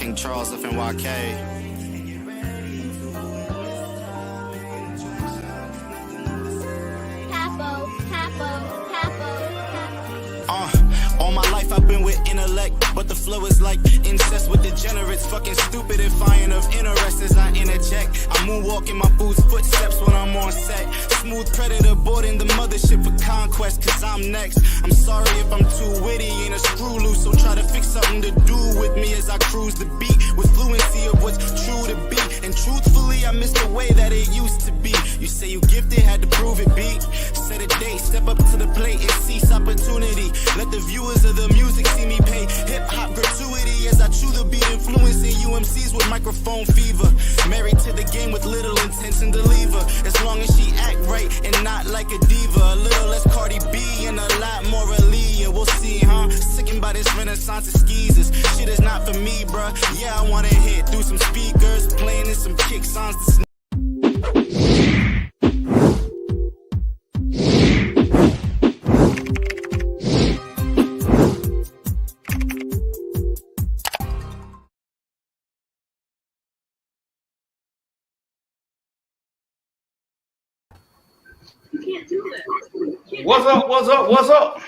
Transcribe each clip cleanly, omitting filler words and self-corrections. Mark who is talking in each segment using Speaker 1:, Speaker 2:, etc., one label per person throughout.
Speaker 1: King Charles of NYK. All my life I've been with intellect, but the flow is like incest with degenerates. Fucking stupid and fine of interest as I interject. I moonwalk in my boots footsteps when I'm on set. Smooth predator boarding the mothership for conquest, cause I'm next. I'm sorry if I'm too witty, ain't a screw loose, so try to fix something to do with me as I cruise the beat with fluency of what's true to be. And truthfully, I miss the way that it used to be. You say you gifted, had to prove it, beat. Set a date, step up to the plate and seize opportunity. Let the viewers of the music see me pay hip-hop gratuity as I chew the beat, influencing UMCs with microphone fever. Married to the game with little intention to leave her, as long as she act right and not like a diva. A little less Cardi B and a lot more Aaliyah. We'll see, huh? Sickened by this renaissance of skeezers. Shit is not for me, bruh. Yeah, I wanna hit through some speakers, playing in some kick songs to
Speaker 2: What's up? What's up? What's up?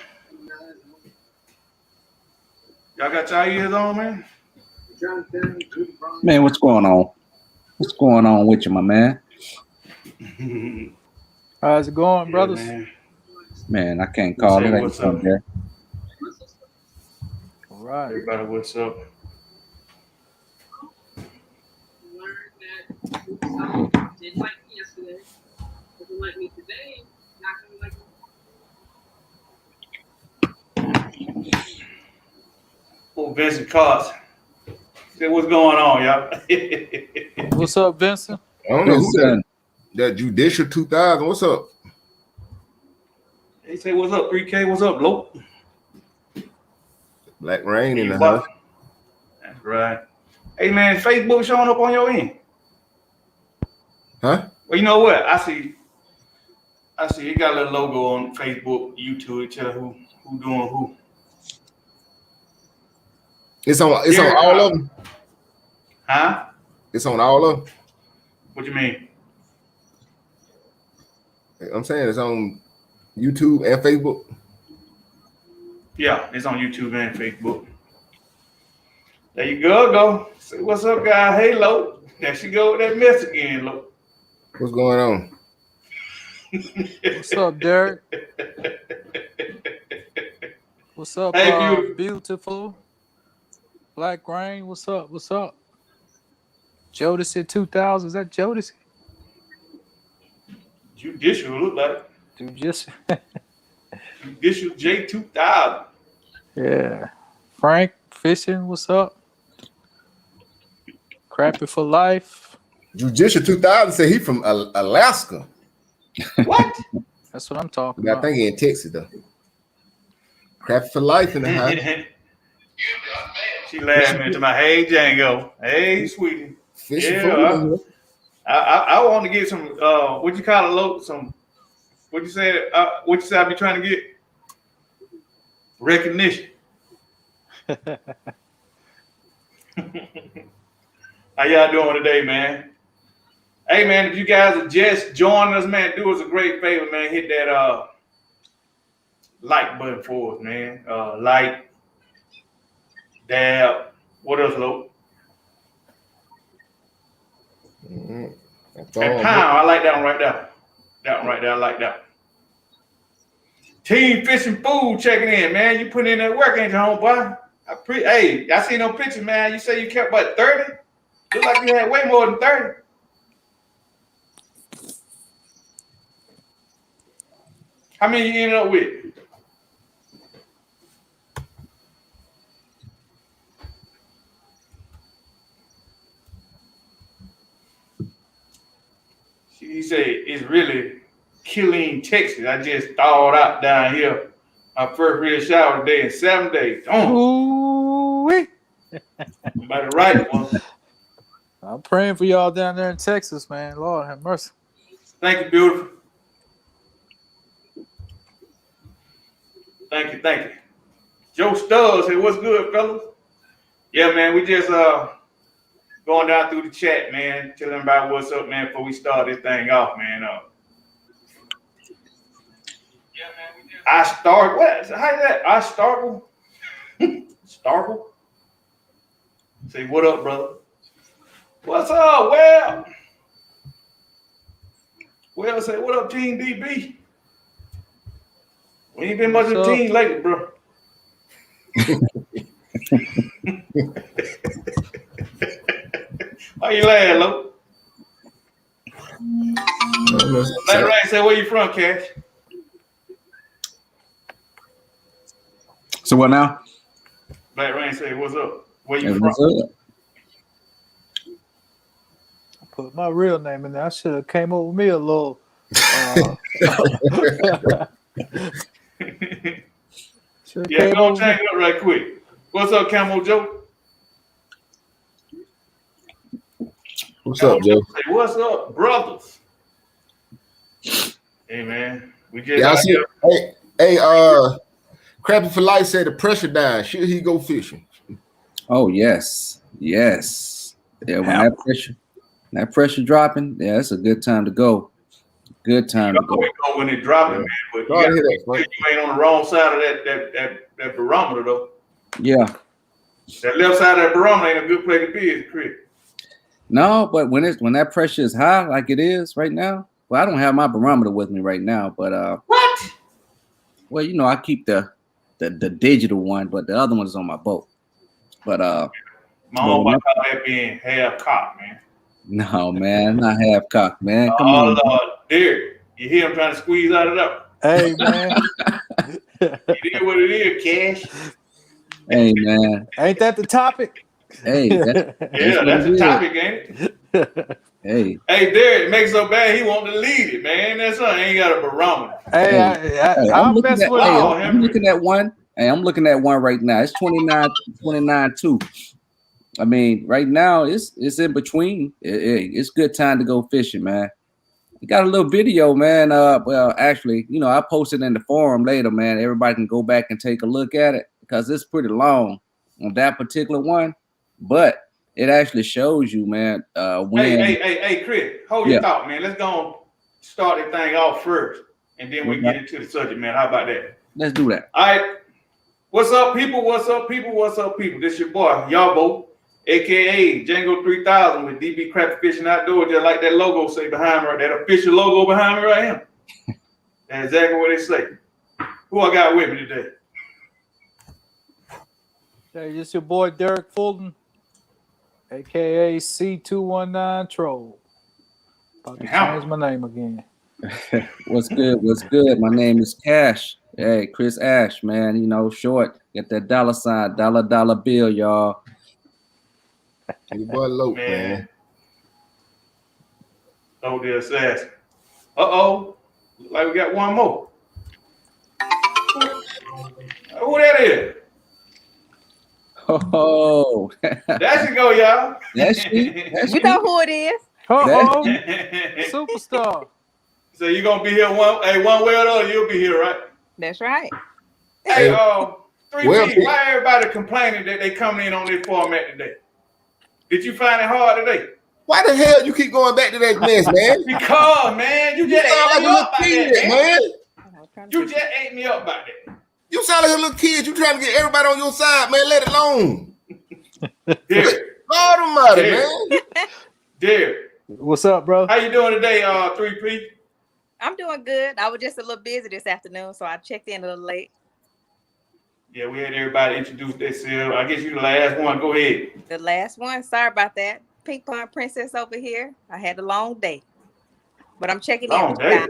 Speaker 2: Y'all got y'all ears on, man?
Speaker 3: Man, what's going on? What's going on with you, my man?
Speaker 4: How's it going, brothers?
Speaker 3: Man, I can't call it.
Speaker 2: What's up?
Speaker 3: There.
Speaker 4: All right.
Speaker 2: Everybody, what's up?
Speaker 5: Didn't like me yesterday. Doesn't like me today. Not gonna like me.
Speaker 2: Oh, Vincent Cox. Say what's going on, y'all?
Speaker 4: What's up, Vincent?
Speaker 6: I don't know who that Judicial 2000. What's up?
Speaker 2: They say what's up, 3K? What's up, Lope?
Speaker 6: Black Rain in the house.
Speaker 2: That's right. Hey, man, Facebook showing up on your end?
Speaker 6: Huh?
Speaker 2: Well, you know what? I see it got a little logo on Facebook, YouTube, tell who doing who.
Speaker 6: It's on all of them.
Speaker 2: Huh?
Speaker 6: It's on all of them.
Speaker 2: What you mean?
Speaker 6: I'm saying it's on YouTube and Facebook.
Speaker 2: Yeah, it's on YouTube and Facebook. There you go. Say what's up, guy. Hey, Lo. There she go with that mess again, Lo.
Speaker 6: What's going on?
Speaker 4: What's up, Derek? What's up,
Speaker 2: Hey,
Speaker 4: beautiful? Black Rain, what's up? What's up? Jodeci 2000, is that Jodeci?
Speaker 2: Judicial look like
Speaker 4: Judicial.
Speaker 2: Judicial J2000.
Speaker 4: Yeah. Frank Fishing, what's up? Crappie for life.
Speaker 6: Judicial 2000 said he from Alaska.
Speaker 2: What?
Speaker 4: That's what I'm talking
Speaker 6: But
Speaker 4: about.
Speaker 6: I think he in Texas though. Crappie for life in the house.
Speaker 2: She laughing into my hey Django. Hey sweetie.
Speaker 6: Fishing
Speaker 2: Yeah, I want to get some what you call it, Lo? Some what you say I be trying to get? Recognition. How y'all doing today, man? Hey, man, if you guys are just joining us, man, do us a great favor, man. Hit that like button for us, man. Like, dab. What else, Lo?
Speaker 6: Mm-hmm.
Speaker 2: And pound. I like that one right there. That one right there. I like that one. Team Fishing Food checking in, man. You put in that work, ain't you, homeboy? Hey, I seen no pictures, man. You say you kept about 30? Look like you had way more than 30. How many you ended up with? He said it's really killing Texas. I just thawed out down here. My first real shower today in 7 days.
Speaker 4: Ooh-wee.
Speaker 2: By the right one.
Speaker 4: I'm praying for y'all down there in Texas, man. Lord have mercy.
Speaker 2: Thank you, beautiful. Thank you. Joe Stubbs, hey, what's good, fellas? Yeah, man, we just going down through the chat, man, telling everybody what's up, man, before we start this thing off, man. I start what? How's that? I startle? Startle? Say what up, brother? What's up? Well, say what up, Team DB? We ain't been much of a team lately, bro. Why you laughing, Lo? Black Rain say, where you from, Cash?
Speaker 3: So what now?
Speaker 2: Black Rain say, what's up? Where you
Speaker 3: Hey,
Speaker 2: from?
Speaker 3: what's up?
Speaker 4: I put my real name in there. I should have came up with me a little.
Speaker 2: Yeah, go and change it up right quick. What's up, Camo Joe?
Speaker 6: What's up, Joe?
Speaker 2: Say, what's up, brothers? Hey, man. We just
Speaker 6: Yeah, I see. Hey, Crappie for Life said the pressure died. Should he go fishing?
Speaker 3: Oh yes. Yeah, when that pressure dropping, yeah, it's a good time to go. Good time to go.
Speaker 2: When it dropping, man, but you ain't on the wrong side of that barometer though.
Speaker 3: Yeah.
Speaker 2: That left side of that barometer ain't a good place to be, Chris.
Speaker 3: No, but when that pressure is high, like it is right now. Well, I don't have my barometer with me right now, but
Speaker 2: what?
Speaker 3: Well, you know, I keep the digital one, but the other one is on my boat. But
Speaker 2: my own about that being half cocked, man.
Speaker 3: No, man, not half cocked, man. Come
Speaker 2: on, Lord. Derek, you hear him trying to squeeze out of that?
Speaker 4: Hey, man.
Speaker 2: You hear what it is, Cash?
Speaker 3: Hey, man.
Speaker 4: Ain't that the topic?
Speaker 3: Hey,
Speaker 2: that's the topic, ain't it?
Speaker 3: Hey,
Speaker 2: Derek, it makes so bad he want to lead it, man. That's something. Ain't got a barometer.
Speaker 4: I'm
Speaker 3: looking at one. Hey, I'm looking at one right now. It's 29.2. I mean, right now it's in between. It's good time to go fishing, man. You got a little video, man. Well, actually, you know, I posted in the forum later, man. Everybody can go back and take a look at it because it's pretty long on that particular one, but it actually shows you, man. When
Speaker 2: Hey, Chris, hold your thought, man. Let's go and start the thing off first, and then we get into the subject, man. How about that?
Speaker 3: Let's do that.
Speaker 2: All right. What's up, people? What's up, people? What's up, people? This your boy, Yabo, aka Django 3000 with DB Crappie Fishing Outdoors, just like that logo say behind me, right? That official logo behind me right here. That's exactly what they say. Who I got with me today?
Speaker 4: Hey, this your boy Derek Fulton, aka C219 Troll. About to change my name again.
Speaker 3: What's good? What's good? My name is Cash. Hey, Chris Ash, man. You know, short. Get that $sign, dollar bill, y'all.
Speaker 6: Your boy Lope, man.
Speaker 2: Oh, the assassin. Uh-oh. Look like we got one more. Who that is?
Speaker 3: Oh.
Speaker 2: There she go, y'all.
Speaker 3: That's she.
Speaker 7: You know who it is.
Speaker 4: Uh-oh. Superstar.
Speaker 2: So you gonna be here one way or the other, you'll be here, right?
Speaker 7: That's right.
Speaker 2: Hey, 3P, why everybody complaining that they coming in on this format today? Did you find it hard today?
Speaker 6: Why the hell you keep going back to that mess, man?
Speaker 2: Because, man, you just ate me up by that, man. You just ate me up by that.
Speaker 6: You sound like a little kid. You trying to get everybody on your side, man. Let it alone.
Speaker 2: Derek.
Speaker 6: God almighty, man.
Speaker 2: Derek.
Speaker 4: What's up, bro?
Speaker 2: How you doing today, 3P?
Speaker 7: I'm doing good. I was just a little busy this afternoon, so I checked in a little late.
Speaker 2: Yeah, we had everybody introduce themselves. I guess you the last one. Go ahead.
Speaker 7: The last one. Sorry about that. Pink Pond Princess over here. I had a long day, but I'm checking in.
Speaker 2: Long day.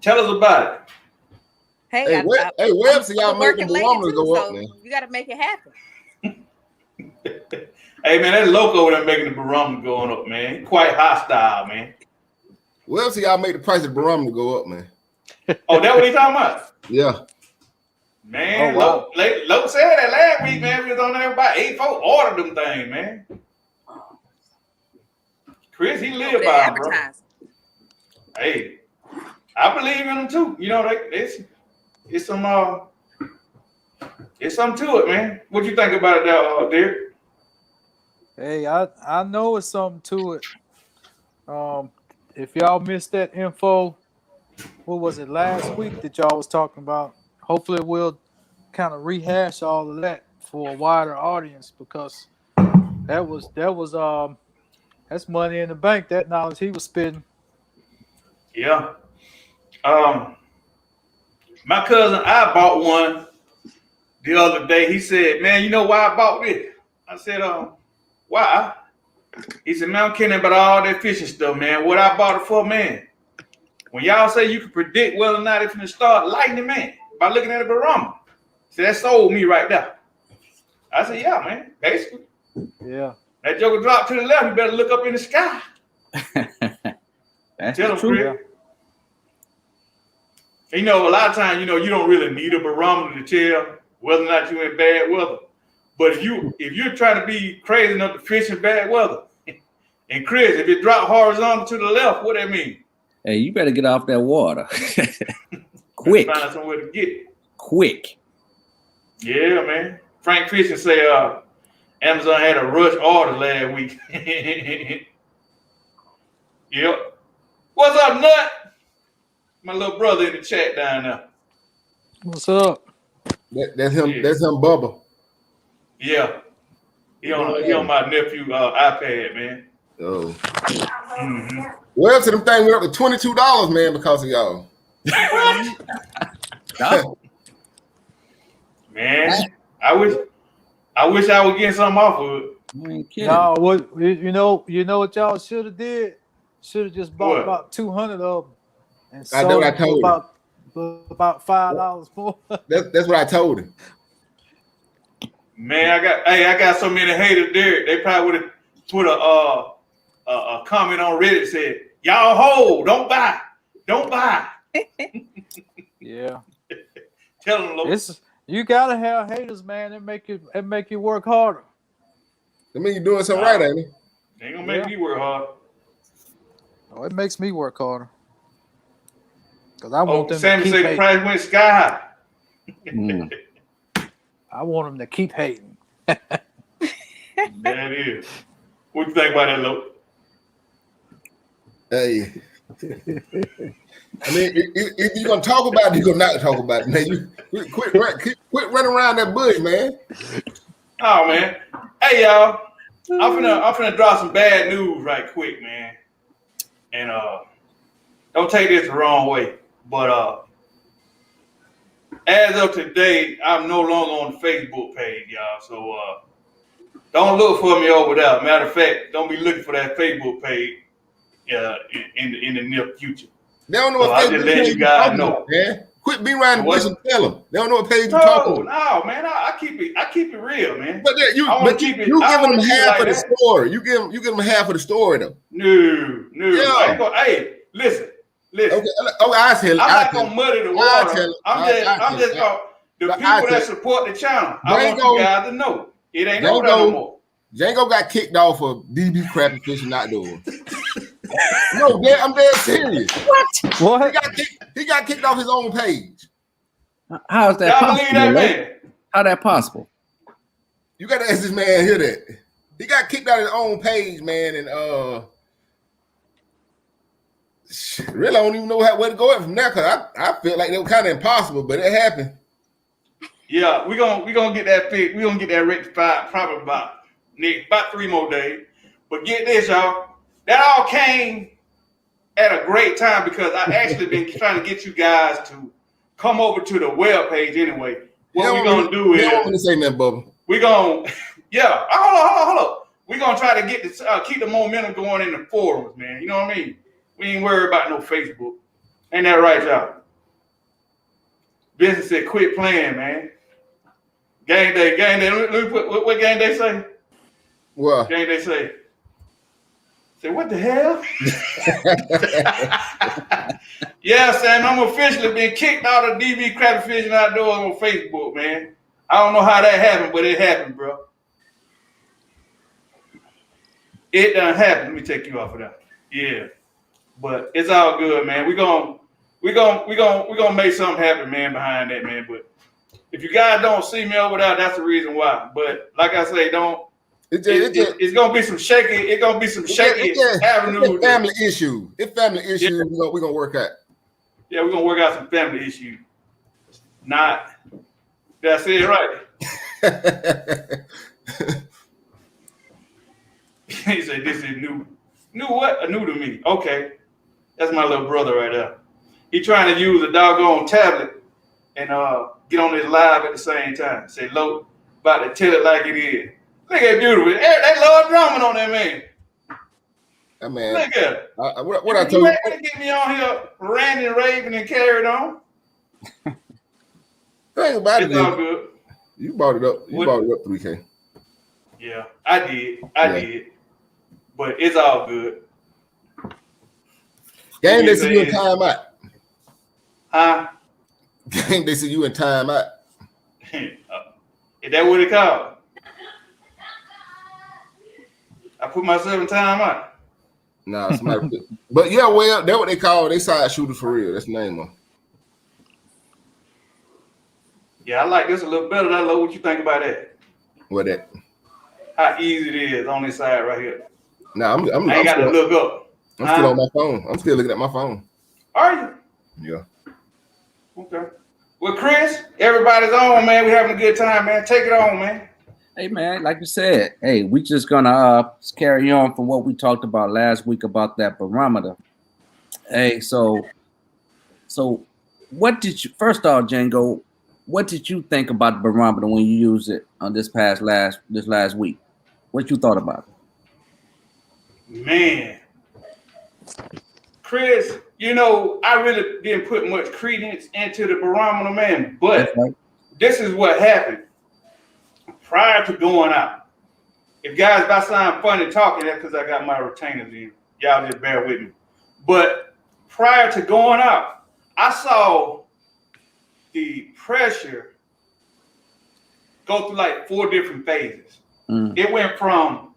Speaker 2: Tell us about it.
Speaker 7: Hey,
Speaker 6: where else y'all making the barometer go up, man?
Speaker 7: You got to make it happen.
Speaker 2: Hey, man, that loco over there making the barometer going up, man. Quite hostile, man.
Speaker 6: Where else y'all make the price of the barometer go up, man?
Speaker 2: Oh, that what he talking about?
Speaker 6: Yeah.
Speaker 2: Man, Loke said that last week, man. We was on there about 8 folks ordered them things, man. Chris, he lived by them, bro. Hey, I believe in them too. You know, it's something to it, man. What you think about it, Derek?
Speaker 4: Hey, I know it's something to it. If y'all missed that info, what was it last week that y'all was talking about? Hopefully, we'll kind of rehash all of that for a wider audience because that's money in the bank. That knowledge he was spitting.
Speaker 2: Yeah. My cousin, I bought one the other day. He said, "Man, you know why I bought this?" I said, why?" He said, "Man, I'm kidding about all that fishing stuff, man. What I bought it for, man. When y'all say you can predict whether or not it's gonna start lightning, man, by looking at a barometer." So that sold me right there. I said, "Yeah, man. Basically,
Speaker 4: Yeah.
Speaker 2: that joker dropped to the left. You better look up in the sky."
Speaker 3: That's
Speaker 2: Tell
Speaker 3: the
Speaker 2: him,
Speaker 3: truth.
Speaker 2: Chris. You know, a lot of times, you know, you don't really need a barometer to tell whether or not you're in bad weather. But if you're trying to be crazy enough to fish in bad weather, and Chris, if it dropped horizontal to the left, what that mean?
Speaker 3: Hey, you better get off that water. Quick.
Speaker 2: Find somewhere to get it.
Speaker 3: Quick.
Speaker 2: Yeah, man. Frank Fishing say Amazon had a rush order last week. Yep. What's up, Nut? My little brother in the chat down there.
Speaker 4: What's up?
Speaker 6: That's him.
Speaker 2: Yeah.
Speaker 6: That's him, Bubba.
Speaker 2: Yeah. He on my nephew iPad, man.
Speaker 6: Oh.
Speaker 2: Mm-hmm.
Speaker 6: Well, to them thing went up to $22, man, because of y'all.
Speaker 2: What?
Speaker 3: No.
Speaker 2: Man, I wish I was getting something off of it.
Speaker 3: You ain't kidding.
Speaker 4: No, what you know what y'all should have did? Should have just bought
Speaker 2: What?
Speaker 4: about 200 of them and
Speaker 6: I know
Speaker 4: sold
Speaker 6: what I
Speaker 4: them
Speaker 6: told him.
Speaker 4: for about $5 more.
Speaker 6: That's what I told him.
Speaker 2: Man, I got so many haters there. They probably would have put a comment on Reddit said, "Y'all hold, don't buy.
Speaker 4: Yeah.
Speaker 2: Tell them, look.
Speaker 4: You gotta have haters, man. It make you work harder.
Speaker 6: I mean, you're doing something right, ain't it?
Speaker 2: They ain't gonna make me work hard.
Speaker 4: Oh, it makes me work harder. Cause I want them to
Speaker 2: Sammy
Speaker 4: keep
Speaker 2: said the
Speaker 4: hating.
Speaker 2: price went sky high.
Speaker 3: Mm.
Speaker 4: I want them to keep hating.
Speaker 2: That is. What you think about that, Lo?
Speaker 6: Hey. I mean, if you're gonna talk about it, you're gonna not talk about it. Man, you quit running around that bush, man.
Speaker 2: Oh man. Hey y'all. I'm finna drop some bad news right quick, man. And don't take this the wrong way. But as of today, I'm no longer on the Facebook page, y'all. So don't look for me over there. Matter of fact, don't be looking for that Facebook page in the near future.
Speaker 6: They don't know
Speaker 2: So
Speaker 6: what
Speaker 2: I
Speaker 6: page
Speaker 2: just let you guys know.
Speaker 6: man. Quit being around the
Speaker 2: What?
Speaker 6: bush and tell them. They don't know what page you're talking about.
Speaker 2: No, man. I keep it real, man.
Speaker 6: But you giving them half of the story. You give them half of the story, though.
Speaker 2: No.
Speaker 6: Yeah.
Speaker 2: I ain't gonna, hey, listen.
Speaker 6: Okay, I tell you.
Speaker 2: I'm not gonna muddy the water. I'm just gonna the people that support the channel. I want you guys to know it ain't over there no more.
Speaker 6: Django got kicked off of DB Crappie Fishing Outdoors. No, I'm dead serious.
Speaker 4: What?
Speaker 6: He got kicked off his own page.
Speaker 3: How is that
Speaker 2: Y'all
Speaker 3: possible?
Speaker 2: believe that, man?
Speaker 3: How that possible?
Speaker 6: You got to ask this man here that he got kicked out of his own page, man, and really I don't even know where to go from there because I feel like they were kind of impossible, but it happened.
Speaker 2: Yeah, we gonna get that fixed. We gonna get that rectified probably about 3 more days. But get this, y'all. That all came at a great time because I actually been trying to get you guys to come over to the web page anyway. What we're gonna do is
Speaker 6: you don't want me to say nothing, Bubba.
Speaker 2: We're gonna hold on. We're gonna try to get this keep the momentum going in the forums, man. You know what I mean? We ain't worried about no Facebook. Ain't that right, y'all? Business said quit playing, man. Game day. Let me put what game day say?
Speaker 6: What?
Speaker 2: Game day say. Say what the hell? Yeah, Sam, I'm officially been kicked out of DB Crappie Fishing Outdoors on Facebook, man. I don't know how that happened, but it happened, bro. It done happened. Let me take you off of that. Yeah, but it's all good, man. We gonna make something happen, man, behind that, man. But if you guys don't see me over there, that's the reason why. But like I say, don't It's gonna be some shaky. It's gonna be some shaky avenue.
Speaker 6: It's family issue. It's family issue. Yeah. We're gonna work out.
Speaker 2: Yeah, we're gonna work out some family issues. Not. Did I say it right? He said, "This is new. New what? New to me. Okay, that's my little brother right there. He trying to use a doggone tablet and get on this live at the same time. Say, look, about to tell it like it is. Look at beautiful. They love drumming on that man.
Speaker 6: That man.
Speaker 2: Look at it.
Speaker 6: What I told you.
Speaker 2: You ain't gonna get me on here ranting, raving, and carried on.
Speaker 6: Think about
Speaker 2: it's all good.
Speaker 6: You brought it up. You brought it up 3K.
Speaker 2: Yeah, I did. I did. But it's all good.
Speaker 6: Game they see you in timeout.
Speaker 2: Huh?
Speaker 6: Game they see you in timeout.
Speaker 2: Is that what it called? I put myself in timeout.
Speaker 6: Nah, somebody put, but yeah, well, that's what they call. They side shooters for real. That's the name of.
Speaker 2: Yeah, I like this a little better. I love what you think about that.
Speaker 6: What that?
Speaker 2: How easy it is on this side right here.
Speaker 6: Nah,
Speaker 2: I ain't got to look up.
Speaker 6: I'm still on my phone. I'm still looking at my phone.
Speaker 2: Are you?
Speaker 6: Yeah.
Speaker 2: Okay. Well, Chris, everybody's on, man. We're having a good time, man. Take it on, man.
Speaker 3: Hey, man, like you said, hey, we just gonna carry on from what we talked about last week about that barometer. Hey, so what did you, first off, Django, what did you think about the barometer when you used it on this last week? What you thought about it?
Speaker 2: Man, Chris, you know, I really didn't put much credence into the barometer, man, but this is what happened. Prior to going out, if guys, if I sound funny talking, that's because I got my retainers in. Y'all just bear with me. But prior to going out, I saw the pressure go through like 4 different phases. It went from,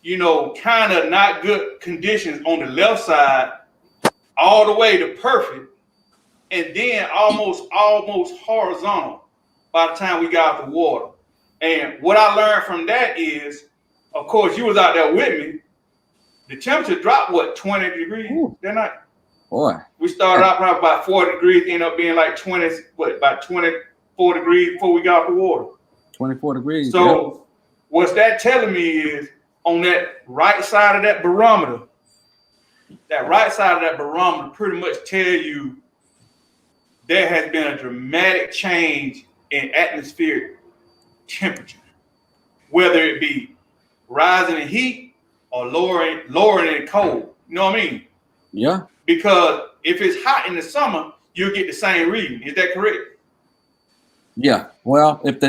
Speaker 2: you know, kind of not good conditions on the left side all the way to perfect, and then almost horizontal by the time we got out the water. And what I learned from that is, of course, you was out there with me. The temperature dropped, what, 20 degrees that night?
Speaker 3: Boy.
Speaker 2: We started out probably about 40 degrees, ended up being like about 24 degrees before we got out the water.
Speaker 3: 24 degrees.
Speaker 2: So what's that telling me is on that right side of that barometer pretty much tell you there has been a dramatic change in atmospheric temperature, whether it be rising in heat or lowering in cold. You know what I mean?
Speaker 3: Yeah.
Speaker 2: Because if it's hot in the summer, you'll get the same reading. Is that correct?
Speaker 3: Yeah. Well, if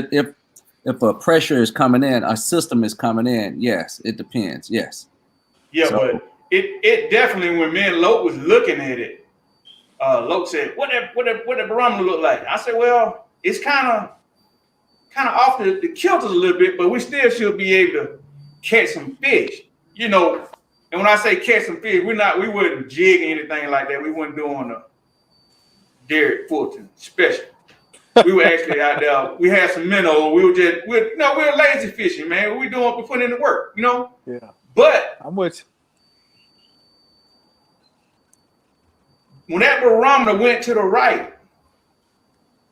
Speaker 3: a pressure is coming in, a system is coming in, yes, it depends. Yes.
Speaker 2: Yeah, but it definitely, when me and Loke was looking at it, Loke said, what the barometer look like? I said, well, it's kind of off the kilters a little bit, but we still should be able to catch some fish, you know. And when I say catch some fish, we wouldn't jig anything like that. We weren't doing a Derek Fulton special. We were actually out there. We had some minnow. We're lazy fishing, man. We're putting in the work, you know.
Speaker 4: Yeah.
Speaker 2: But
Speaker 4: I'm with you.
Speaker 2: When that barometer went to the right,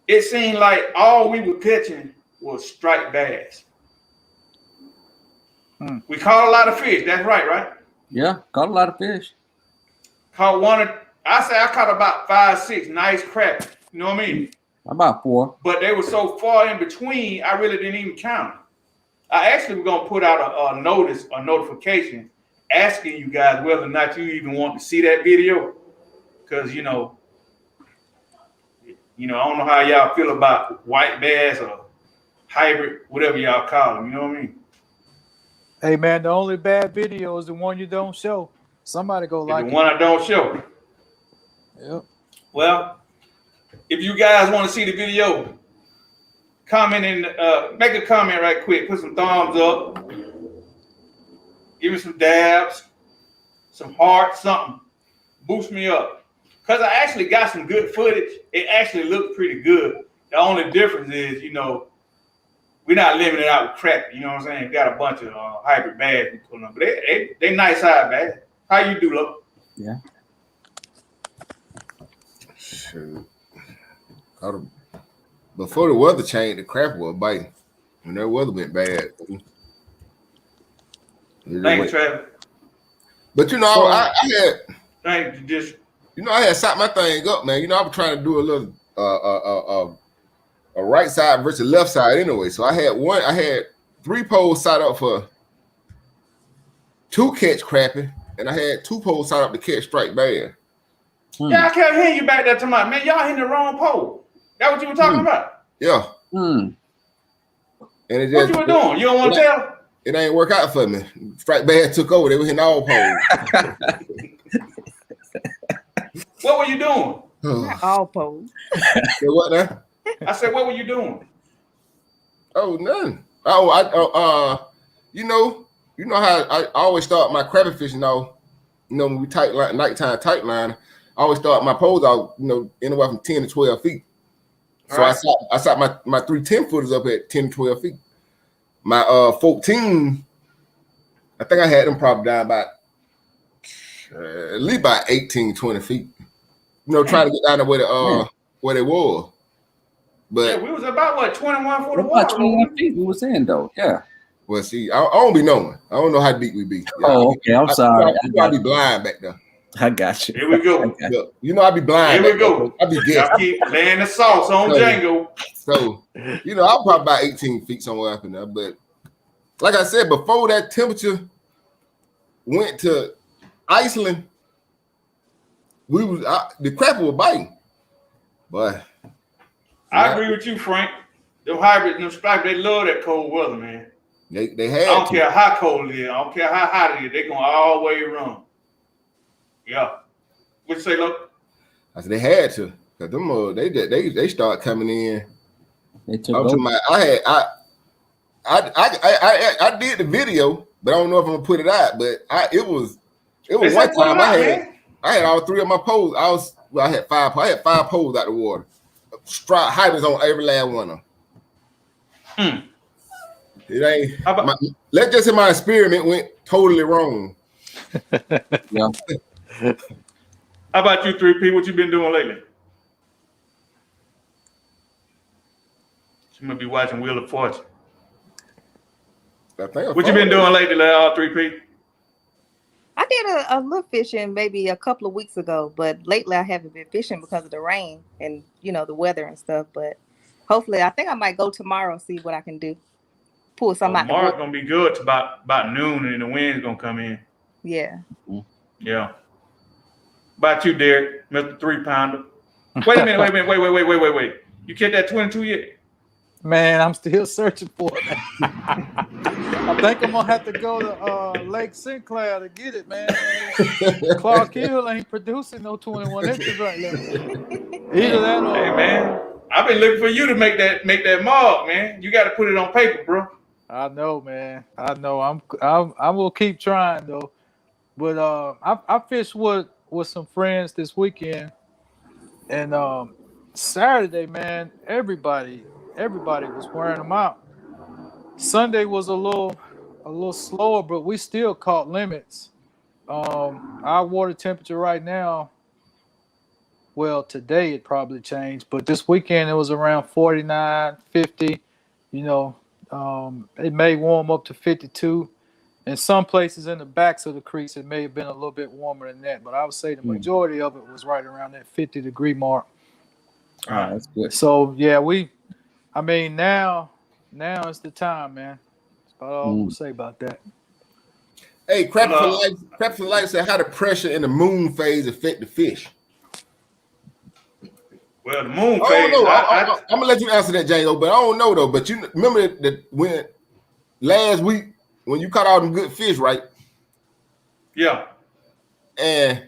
Speaker 2: it seemed like all we were catching was striped bass. We caught a lot of fish. That's right?
Speaker 3: Yeah, caught a lot of fish.
Speaker 2: Caught I caught about 5, 6 nice crappie. You know what I mean?
Speaker 3: About 4.
Speaker 2: But they were so far in between, I really didn't even count them. I actually was gonna put out a notification asking you guys whether or not you even want to see that video. Because, you know, I don't know how y'all feel about white bass or hybrid, whatever y'all call them. You know what I mean?
Speaker 4: Hey, man, the only bad video is the one you don't show. Somebody go like
Speaker 2: the one I don't show.
Speaker 4: Yep.
Speaker 2: Well, if you guys want to see the video, comment and make a comment right quick. Put some thumbs up. Give me some dabs, some hearts, something. Boost me up. Because I actually got some good footage. It actually looked pretty good. The only difference is, you know, we're not limited out with Crappie. You know what I'm saying? We got a bunch of hybrid bags we pulling up, but they nice size bags. How you do, look?
Speaker 3: Yeah.
Speaker 6: Shoot. Before the weather changed, the Crappie was biting. When that weather went bad.
Speaker 2: Thank you, Travis.
Speaker 6: But you know, I had.
Speaker 2: Thank you, just.
Speaker 6: You know, I had set my thing up, man. You know, I was trying to do a little a right side versus left side anyway. So I had 3 poles set up for 2 catch crappie, and I had 2 poles set up to catch striped bass.
Speaker 2: Yeah, I can't hear you back there tonight, man. Y'all hitting the wrong pole. That what you were talking about?
Speaker 6: Yeah.
Speaker 3: Mm.
Speaker 6: And it
Speaker 2: What
Speaker 6: just,
Speaker 2: you were doing? You don't want to tell?
Speaker 6: It ain't work out for me. Striped bass took over. They were hitting all poles.
Speaker 2: What were you doing?
Speaker 7: Not all poles.
Speaker 6: What now?
Speaker 2: I said, what were you doing?
Speaker 6: Oh, nothing. Oh, you know how I always start my crappie fishing off. You know, when we nighttime tight line, I always start my poles out, you know, anywhere from 10 to 12 feet. So right. I shot my 3 10-footers up at 10 to 12 feet. My 14, I think I had them probably down about at least about 18, 20 feet. You know, trying to get down to where they were. But
Speaker 2: yeah, we was about what 21 foot of
Speaker 3: About
Speaker 2: water.
Speaker 3: 21 feet we was in though. Yeah.
Speaker 6: Well, see, I don't be knowing. I don't know how deep we be.
Speaker 3: Oh, okay. I'm sorry.
Speaker 6: I be blind back there.
Speaker 3: I got you.
Speaker 2: Here we go.
Speaker 6: Look, you know, I be blind.
Speaker 2: Here we go.
Speaker 6: I be guessing.
Speaker 2: I keep laying the sauce on Django.
Speaker 6: So, you know, I'm probably about 18 feet somewhere up in there. But like I said, before that temperature went to Iceland, the crappie was biting. But
Speaker 2: I agree with you, Frank. Them hybrids, them stripes, they love that cold weather, man.
Speaker 6: They had.
Speaker 2: I don't care how cold it is. I don't care how hot it is. They gonna always run. Yeah. What you say, look?
Speaker 6: I said they had to, cause them they start coming in.
Speaker 3: They took over.
Speaker 6: I did the video, but I don't know if I'm gonna put it out. But it was one time I had all 3 of my poles. I had 5. I had 5 poles out the water. Strike hybrids on every last one of them. It ain't. Let's just say my experiment went totally wrong.
Speaker 3: Yeah.
Speaker 2: How about you, 3P? What you been doing lately? You might be watching Wheel of Fortune. What you been doing lately, 3P?
Speaker 7: I did a little fishing maybe a couple of weeks ago, but lately I haven't been fishing because of the rain and, you know, the weather and stuff. But hopefully, I think I might go tomorrow, see what I can do. Pull some out.
Speaker 2: Tomorrow's going to be good. It's about noon, and the wind's going to come in.
Speaker 7: Yeah.
Speaker 2: Yeah. About you, Derek, Mr. 3-pounder. Wait a minute. Wait. You catch that 22 yet?
Speaker 4: Man, I'm still searching for it. I think I'm gonna have to go to Lake Sinclair to get it, man. Clark Hill ain't producing no 21 inches right now. Either that or
Speaker 2: hey, man, I've been looking for you to make that mark, man. You got to put it on paper, bro.
Speaker 4: I know, man. I know. I will keep trying though. But I fished with some friends this weekend, and Saturday, man, everybody was wearing them out. Sunday was a little slower, but we still caught limits. Our water temperature right now, well, today it probably changed, but this weekend it was around 49, 50. You know, it may warm up to 52. In some places in the backs of the creeks, it may have been a little bit warmer than that, but I would say the majority of it was right around that 50-degree mark.
Speaker 3: All right, that's good.
Speaker 4: So yeah, now is the time, man. That's about all we'll say about that.
Speaker 6: Hey, Crappie for Life said, how the pressure in the moon phase affect the fish?
Speaker 2: Well, the moon phase.
Speaker 6: I'm gonna let you answer that, Django, but I don't know though. But you remember that when last week when you caught all them good fish, right?
Speaker 2: Yeah.
Speaker 6: And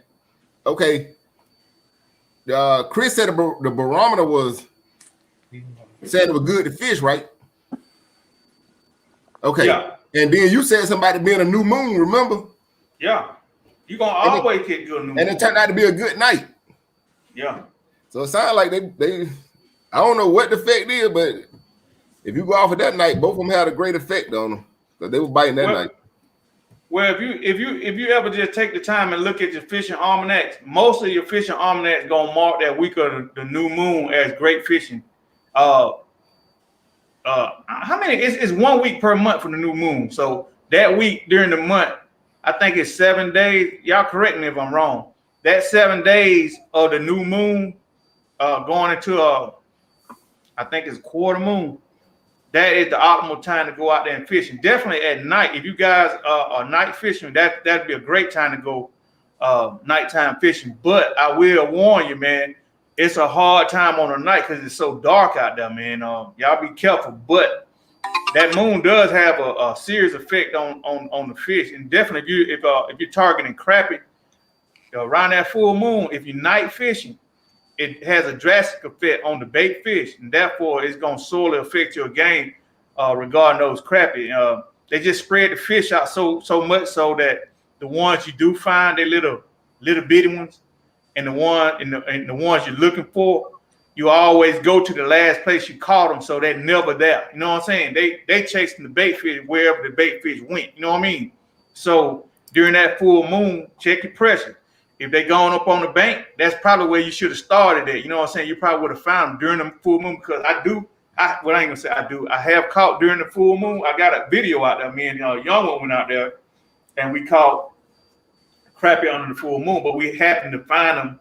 Speaker 6: okay, Chris said the barometer was saying it was good to fish, right? Okay. Yeah. And then you said somebody being a new moon, remember?
Speaker 2: Yeah. You're gonna always get good new moon.
Speaker 6: And it turned out to be a good night.
Speaker 2: Yeah.
Speaker 6: So it sounds like they I don't know what the effect is, but if you go off of that night, both of them had a great effect on them because they were biting that night.
Speaker 2: Well, if you ever just take the time and look at your fishing almanacs, most of your fishing almanacs gonna mark that week of the new moon as great fishing. How many? It's 1 week per month for the new moon. So that week during the month, I think it's 7 days. Y'all correct me if I'm wrong. That 7 days of the new moon, going into I think it's quarter moon. That is the optimal time to go out there and fishing. Definitely at night. If you guys are night fishing, that'd be a great time to go nighttime fishing. But I will warn you, man, it's a hard time on the night because it's so dark out there, man. Y'all be careful. But that moon does have a serious effect on the fish. And definitely if you're targeting crappie around that full moon, if you're night fishing, it has a drastic effect on the bait fish, and therefore it's going to sorely affect your game regarding those crappie. They just spread the fish out so much so that the ones you do find, they little bitty ones, and the ones you're looking for, you always go to the last place you caught them, so they're never there. You know what I'm saying? They chasing the bait fish wherever the bait fish went. You know what I mean? So during that full moon, check your pressure. If they going up on the bank, that's probably where you should have started at. You know what I'm saying? You probably would have found them during the full moon because I ain't gonna say I do. I have caught during the full moon. I got a video out there. Me and young one went out there and we caught crappie under the full moon, but we happened to find them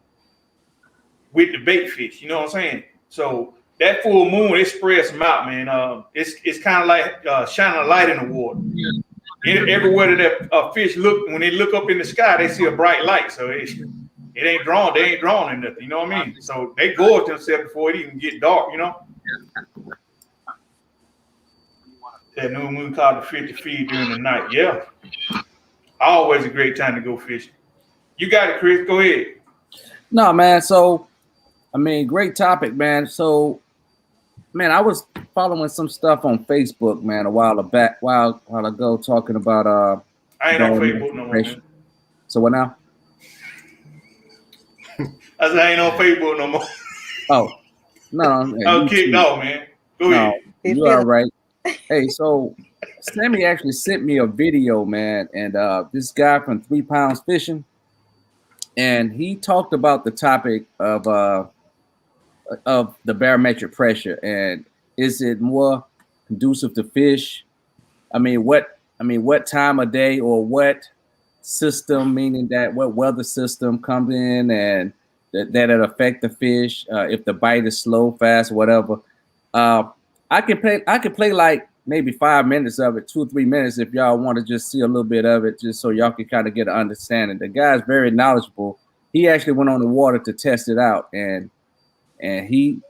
Speaker 2: with the bait fish. You know what I'm saying? So that full moon, it spreads them out, man. It's kind of like shining a light in the water. Everywhere that fish look, when they look up in the sky, they see a bright light. So it ain't drawn. They ain't drawn in nothing. You know what I mean? So they gorge themselves before it even get dark. You know. That new moon called the fish to feed during the night. Yeah, always a great time to go fishing. You got it, Chris. Go ahead.
Speaker 3: No, man. So, I mean, great topic, man. So, man, I was following some stuff on Facebook, man, a while ago, talking about
Speaker 2: I ain't on Facebook no more. Man.
Speaker 3: So what now?
Speaker 2: I said I ain't on Facebook no more.
Speaker 3: Oh, no.
Speaker 2: I'm kicked off, man. Go ahead.
Speaker 3: You all right? Hey, so Sammy actually sent me a video, man, and this guy from 3 Pounds Fishing, and he talked about the topic of the barometric pressure and is it more conducive to fish? I mean, what time of day or what system, meaning that what weather system comes in and that it affect the fish, if the bite is slow, fast, whatever. I can play like maybe 5 minutes of it, 2 or 3 minutes if y'all want to just see a little bit of it, just so y'all can kind of get an understanding. The guy's very knowledgeable. He actually went on the water to test it out, and he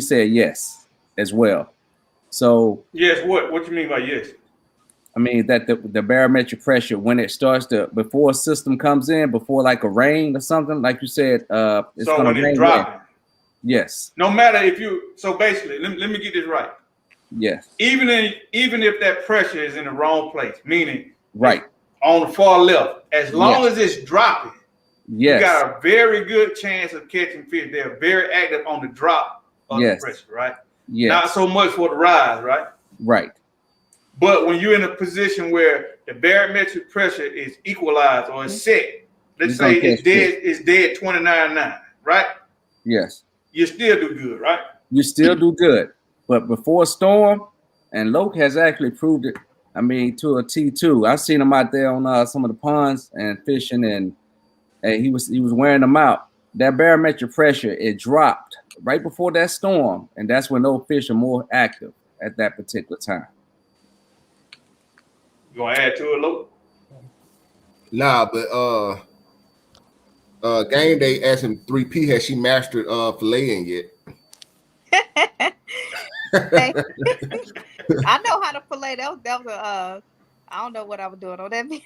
Speaker 3: said yes as well. So
Speaker 2: yes, what you mean by yes?
Speaker 3: I mean that the barometric pressure when it starts to before a system comes in, before like a rain or something, like you said, it's
Speaker 2: so
Speaker 3: gonna
Speaker 2: when
Speaker 3: rain.
Speaker 2: It's dropping.
Speaker 3: Yes.
Speaker 2: No matter if you basically let me get this right.
Speaker 3: Yes.
Speaker 2: Even if that pressure is in the wrong place, meaning
Speaker 3: right
Speaker 2: on the far left, as long as it's dropping,
Speaker 3: yes,
Speaker 2: you got a very good chance of catching fish. They're very active on the drop of the pressure, right?
Speaker 3: Yes.
Speaker 2: Not so much for the rise, right?
Speaker 3: Right.
Speaker 2: But when you're in a position where the barometric pressure is equalized or is set, let's say it's dead 29.9, right?
Speaker 3: Yes.
Speaker 2: You still do good, right?
Speaker 3: You still do good. But before a storm, and Loke has actually proved it, I mean, to a T2. I've seen him out there on some of the ponds and fishing, and he was wearing them out. That barometric pressure, it dropped right before that storm, and that's when those fish are more active at that particular time.
Speaker 2: You gonna add to it, Luke?
Speaker 6: Nah, but game day asked him 3P, has she mastered filleting yet?
Speaker 7: Hey, I know how to fillet. That was a I don't know what I was doing on that video.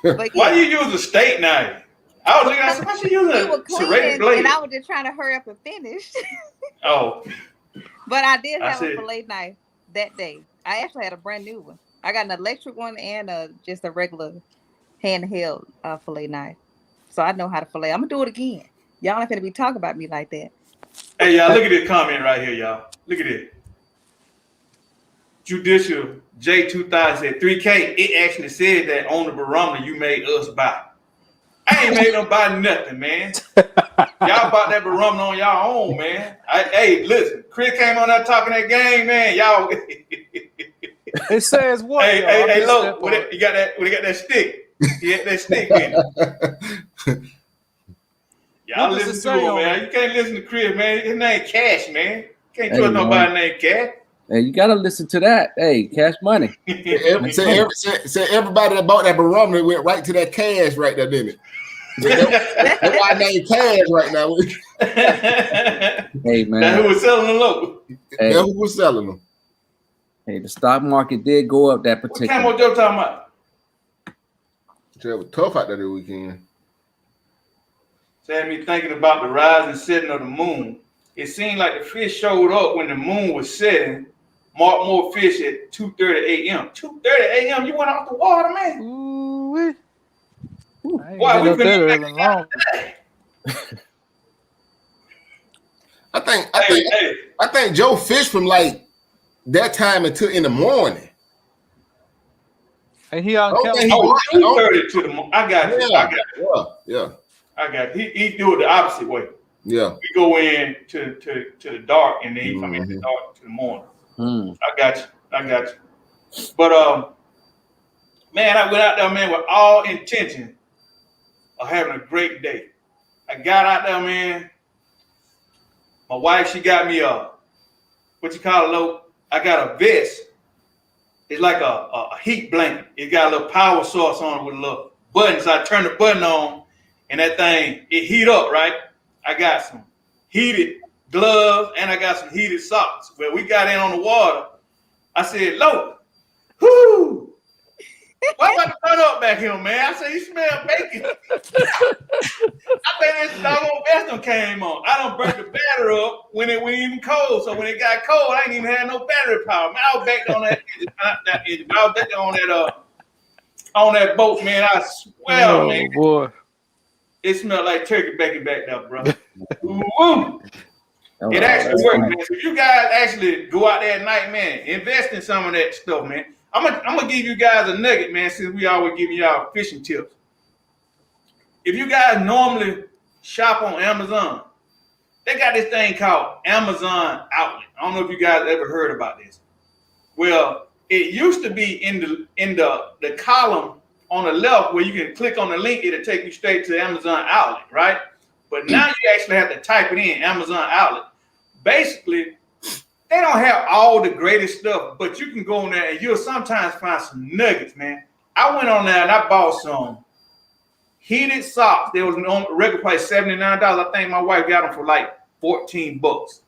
Speaker 7: But
Speaker 2: why you use a steak knife? I was looking at why she using a serrated blade,
Speaker 7: and I was just trying to hurry up and finish.
Speaker 2: Oh,
Speaker 7: but I did have a fillet knife that day. I actually had a brand new one. I got an electric one and just a regular handheld fillet knife. So I know how to fillet. I'm gonna do it again. Y'all not gonna be talking about me like that.
Speaker 2: Hey y'all, look at this comment right here, y'all. Look at it. Judicial J2000 said 3K. It actually said that on the barometer you made us buy. I ain't made them buy nothing, man. Y'all bought that barometer on y'all own, man. Hey, listen, Chris came on there talking that game, man. Y'all.
Speaker 4: It says what?
Speaker 2: Hey, look, you got that? We got that stick. You got that stick in it. Y'all listen to him, man. You can't listen to Chris, man. His name Cash, man. Can't trust nobody named Cash.
Speaker 3: Hey, you gotta listen to that. Hey, Cash Money.
Speaker 6: Say everybody that bought that barometer went right to that cash right there, didn't it? That's why I named Cash right now.
Speaker 3: Hey, man.
Speaker 2: That's who was selling them low.
Speaker 6: That's who was selling them.
Speaker 3: Hey, the stock market did go up that particular.
Speaker 2: What Camo Joe talking about?
Speaker 6: It was tough out there this weekend.
Speaker 2: So had me thinking about the rise and setting of the moon. It seemed like the fish showed up when the moon was setting. Mark more fish at 2:30 a.m. 2:30 a.m. You went off the water, man.
Speaker 4: Ooh,
Speaker 2: Why we been long?
Speaker 6: I think Joe fished from like that time until in the morning.
Speaker 4: And he on camera.
Speaker 2: 2:30 to the morning. I got you.
Speaker 6: Yeah.
Speaker 2: I got you. He do it the opposite way.
Speaker 6: Yeah.
Speaker 2: We go in to the dark and then he come in the dark to the morning. I got you. But man, I went out there, man, with all intention of having a great day. I got out there, man. My wife, she got me what you call it, Lo? I got a vest. It's like a heat blanket. It got a little power source on it with a little button. So I turn the button on and that thing, it heat up, right? I got some heated gloves and I got some heated socks. Well, we got in on the water. I said, Lo, whoo, why about to turn up back here, man? I said, you smell bacon. I think this doggone vest done came on. I done burnt the battery up when it went even cold. So when it got cold, I ain't even had no battery power. Man, I was back on that engine. I was back on that boat, man. I swear, man.
Speaker 4: Boy.
Speaker 2: It smelled like turkey bacon back there, bro. It actually worked, man. So you guys actually go out there at night, man, invest in some of that stuff, man. I'm gonna give you guys a nugget, man, since we always give y'all fishing tips. If you guys normally shop on Amazon, they got this thing called Amazon Outlet. I don't know if you guys ever heard about this. Well, it used to be in the column on the left where you can click on the link, it'll take you straight to Amazon Outlet, right? But now you actually have to type it in, Amazon Outlet. Basically, they don't have all the greatest stuff, but you can go on there and you'll sometimes find some nuggets, man. I went on there and I bought some heated socks. They was on regular price $79. I think my wife got them for like $14.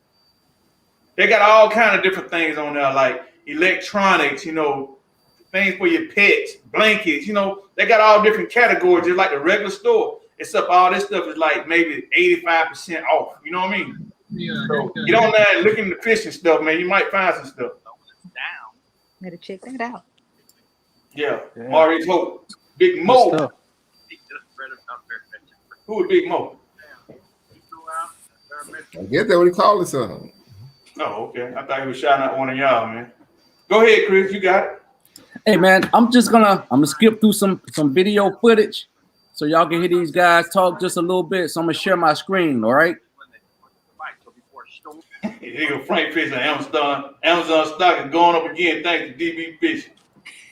Speaker 2: They got all kind of different things on there, like electronics, you know, things for your pets, blankets, you know, they got all different categories, just like the regular store. Except all this stuff is like maybe 85% off. You know what I mean?
Speaker 5: Yeah.
Speaker 2: So get on there and look in the fishing stuff, man. You might find some stuff.
Speaker 7: Gotta check that out.
Speaker 2: Yeah. Maurice Hope. Big Mo. Who is Big Mo?
Speaker 6: I guess that's what he called it something.
Speaker 2: Oh, okay. I thought he was shouting out one of y'all, man. Go ahead, Chris. You got it.
Speaker 3: Hey, man, I'm gonna skip through some video footage so y'all can hear these guys talk just a little bit. So I'm gonna share my screen, all right?
Speaker 2: Here you go, Frank Fish on Amazon. Amazon stock is going up again thanks to DB Fish.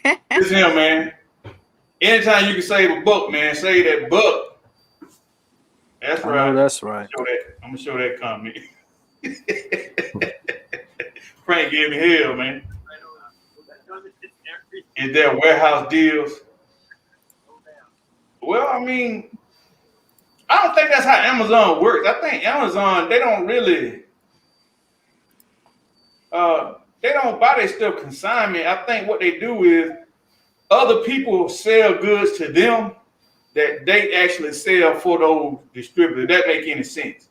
Speaker 2: This is him, man. Anytime you can save a buck, man, save that buck. That's right.
Speaker 4: Oh, that's right.
Speaker 2: I'm gonna show that comment. Frank gave me hell, man. Is there warehouse deals? Well, I mean, I don't think that's how Amazon works. I think Amazon, they don't really, they don't buy their stuff consignment. I think what they do is other people sell goods to them that they actually sell for those distributors. That make any sense?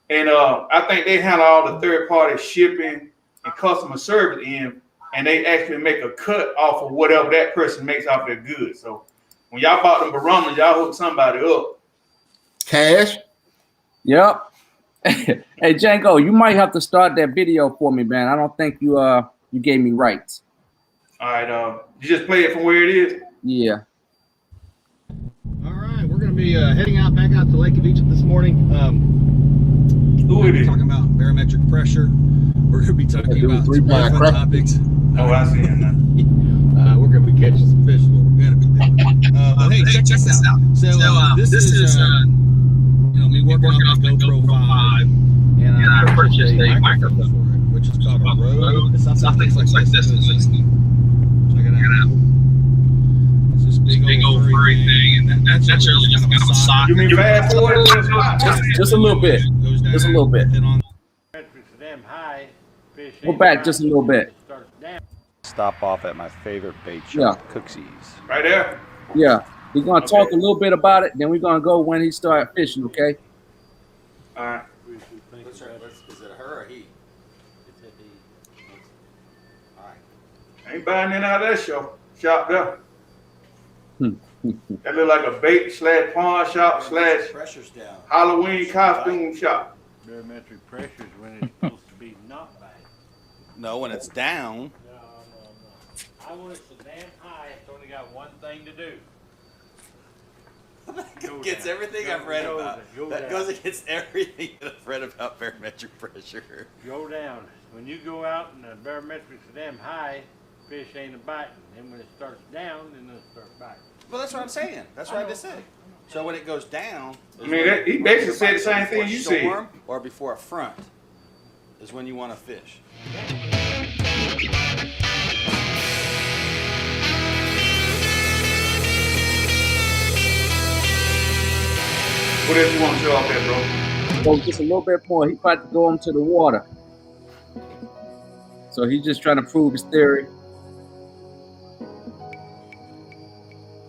Speaker 2: And I think they handle all the third-party shipping and customer service in, and they actually make a cut off of whatever that person makes off their goods. So when y'all bought them barometers, y'all hooked somebody up.
Speaker 6: Cash?
Speaker 3: Yep. Hey, Django, you might have to start that video for me, man. I don't think you gave me rights.
Speaker 2: All right, you just play it from where it is.
Speaker 3: Yeah.
Speaker 8: All right, we're going to be heading out back out to Lake of Egypt this morning.
Speaker 2: Who it is?
Speaker 8: Talking about barometric pressure. We're going to be talking about some other fun topics.
Speaker 2: Oh, I see it now.
Speaker 8: We're going to be catching some fish. Is what we're going to be doing. But hey, check this out. So this is me working on my GoPro 5, and I purchased a microphone for it, which is called a Rode. It's something like this. Check it out. It's this big old furry thing, and that's really just kind of a sock.
Speaker 2: You mean fast forward?
Speaker 3: Just a little bit. Just a little bit. Go back just a little bit.
Speaker 9: Stop off at my favorite bait shop, Cooksey's.
Speaker 2: Right there?
Speaker 3: Yeah. We're going to talk a little bit about it, then we're going to go when he start fishing, okay?
Speaker 2: All right.
Speaker 9: Is it her or he? It's a he. All right.
Speaker 2: Ain't buying in out of that shop there. That look like a bait / pawn shop /
Speaker 9: Pressure's down.
Speaker 2: Halloween costume shop.
Speaker 10: Barometric pressure is when it's supposed to be not bad.
Speaker 9: No, when it's down.
Speaker 10: No. I want it so damn high, it's only got one thing to do.
Speaker 9: Gets
Speaker 10: down.
Speaker 9: everything I've read about. That
Speaker 10: down.
Speaker 9: goes against everything that I've read about barometric pressure.
Speaker 10: Go down. When you go out and the barometric's so damn high, fish ain't a biting. Then when it starts down, then they'll start biting.
Speaker 9: Well, that's what I'm saying. That's what I just said. So when it goes down,
Speaker 2: I mean, he basically said the same thing you said.
Speaker 9: Storm or before a front is when you want to fish.
Speaker 2: What else you want to show off there, bro?
Speaker 3: So just a little bit more. He about to go into the water. So he's just trying to prove his theory.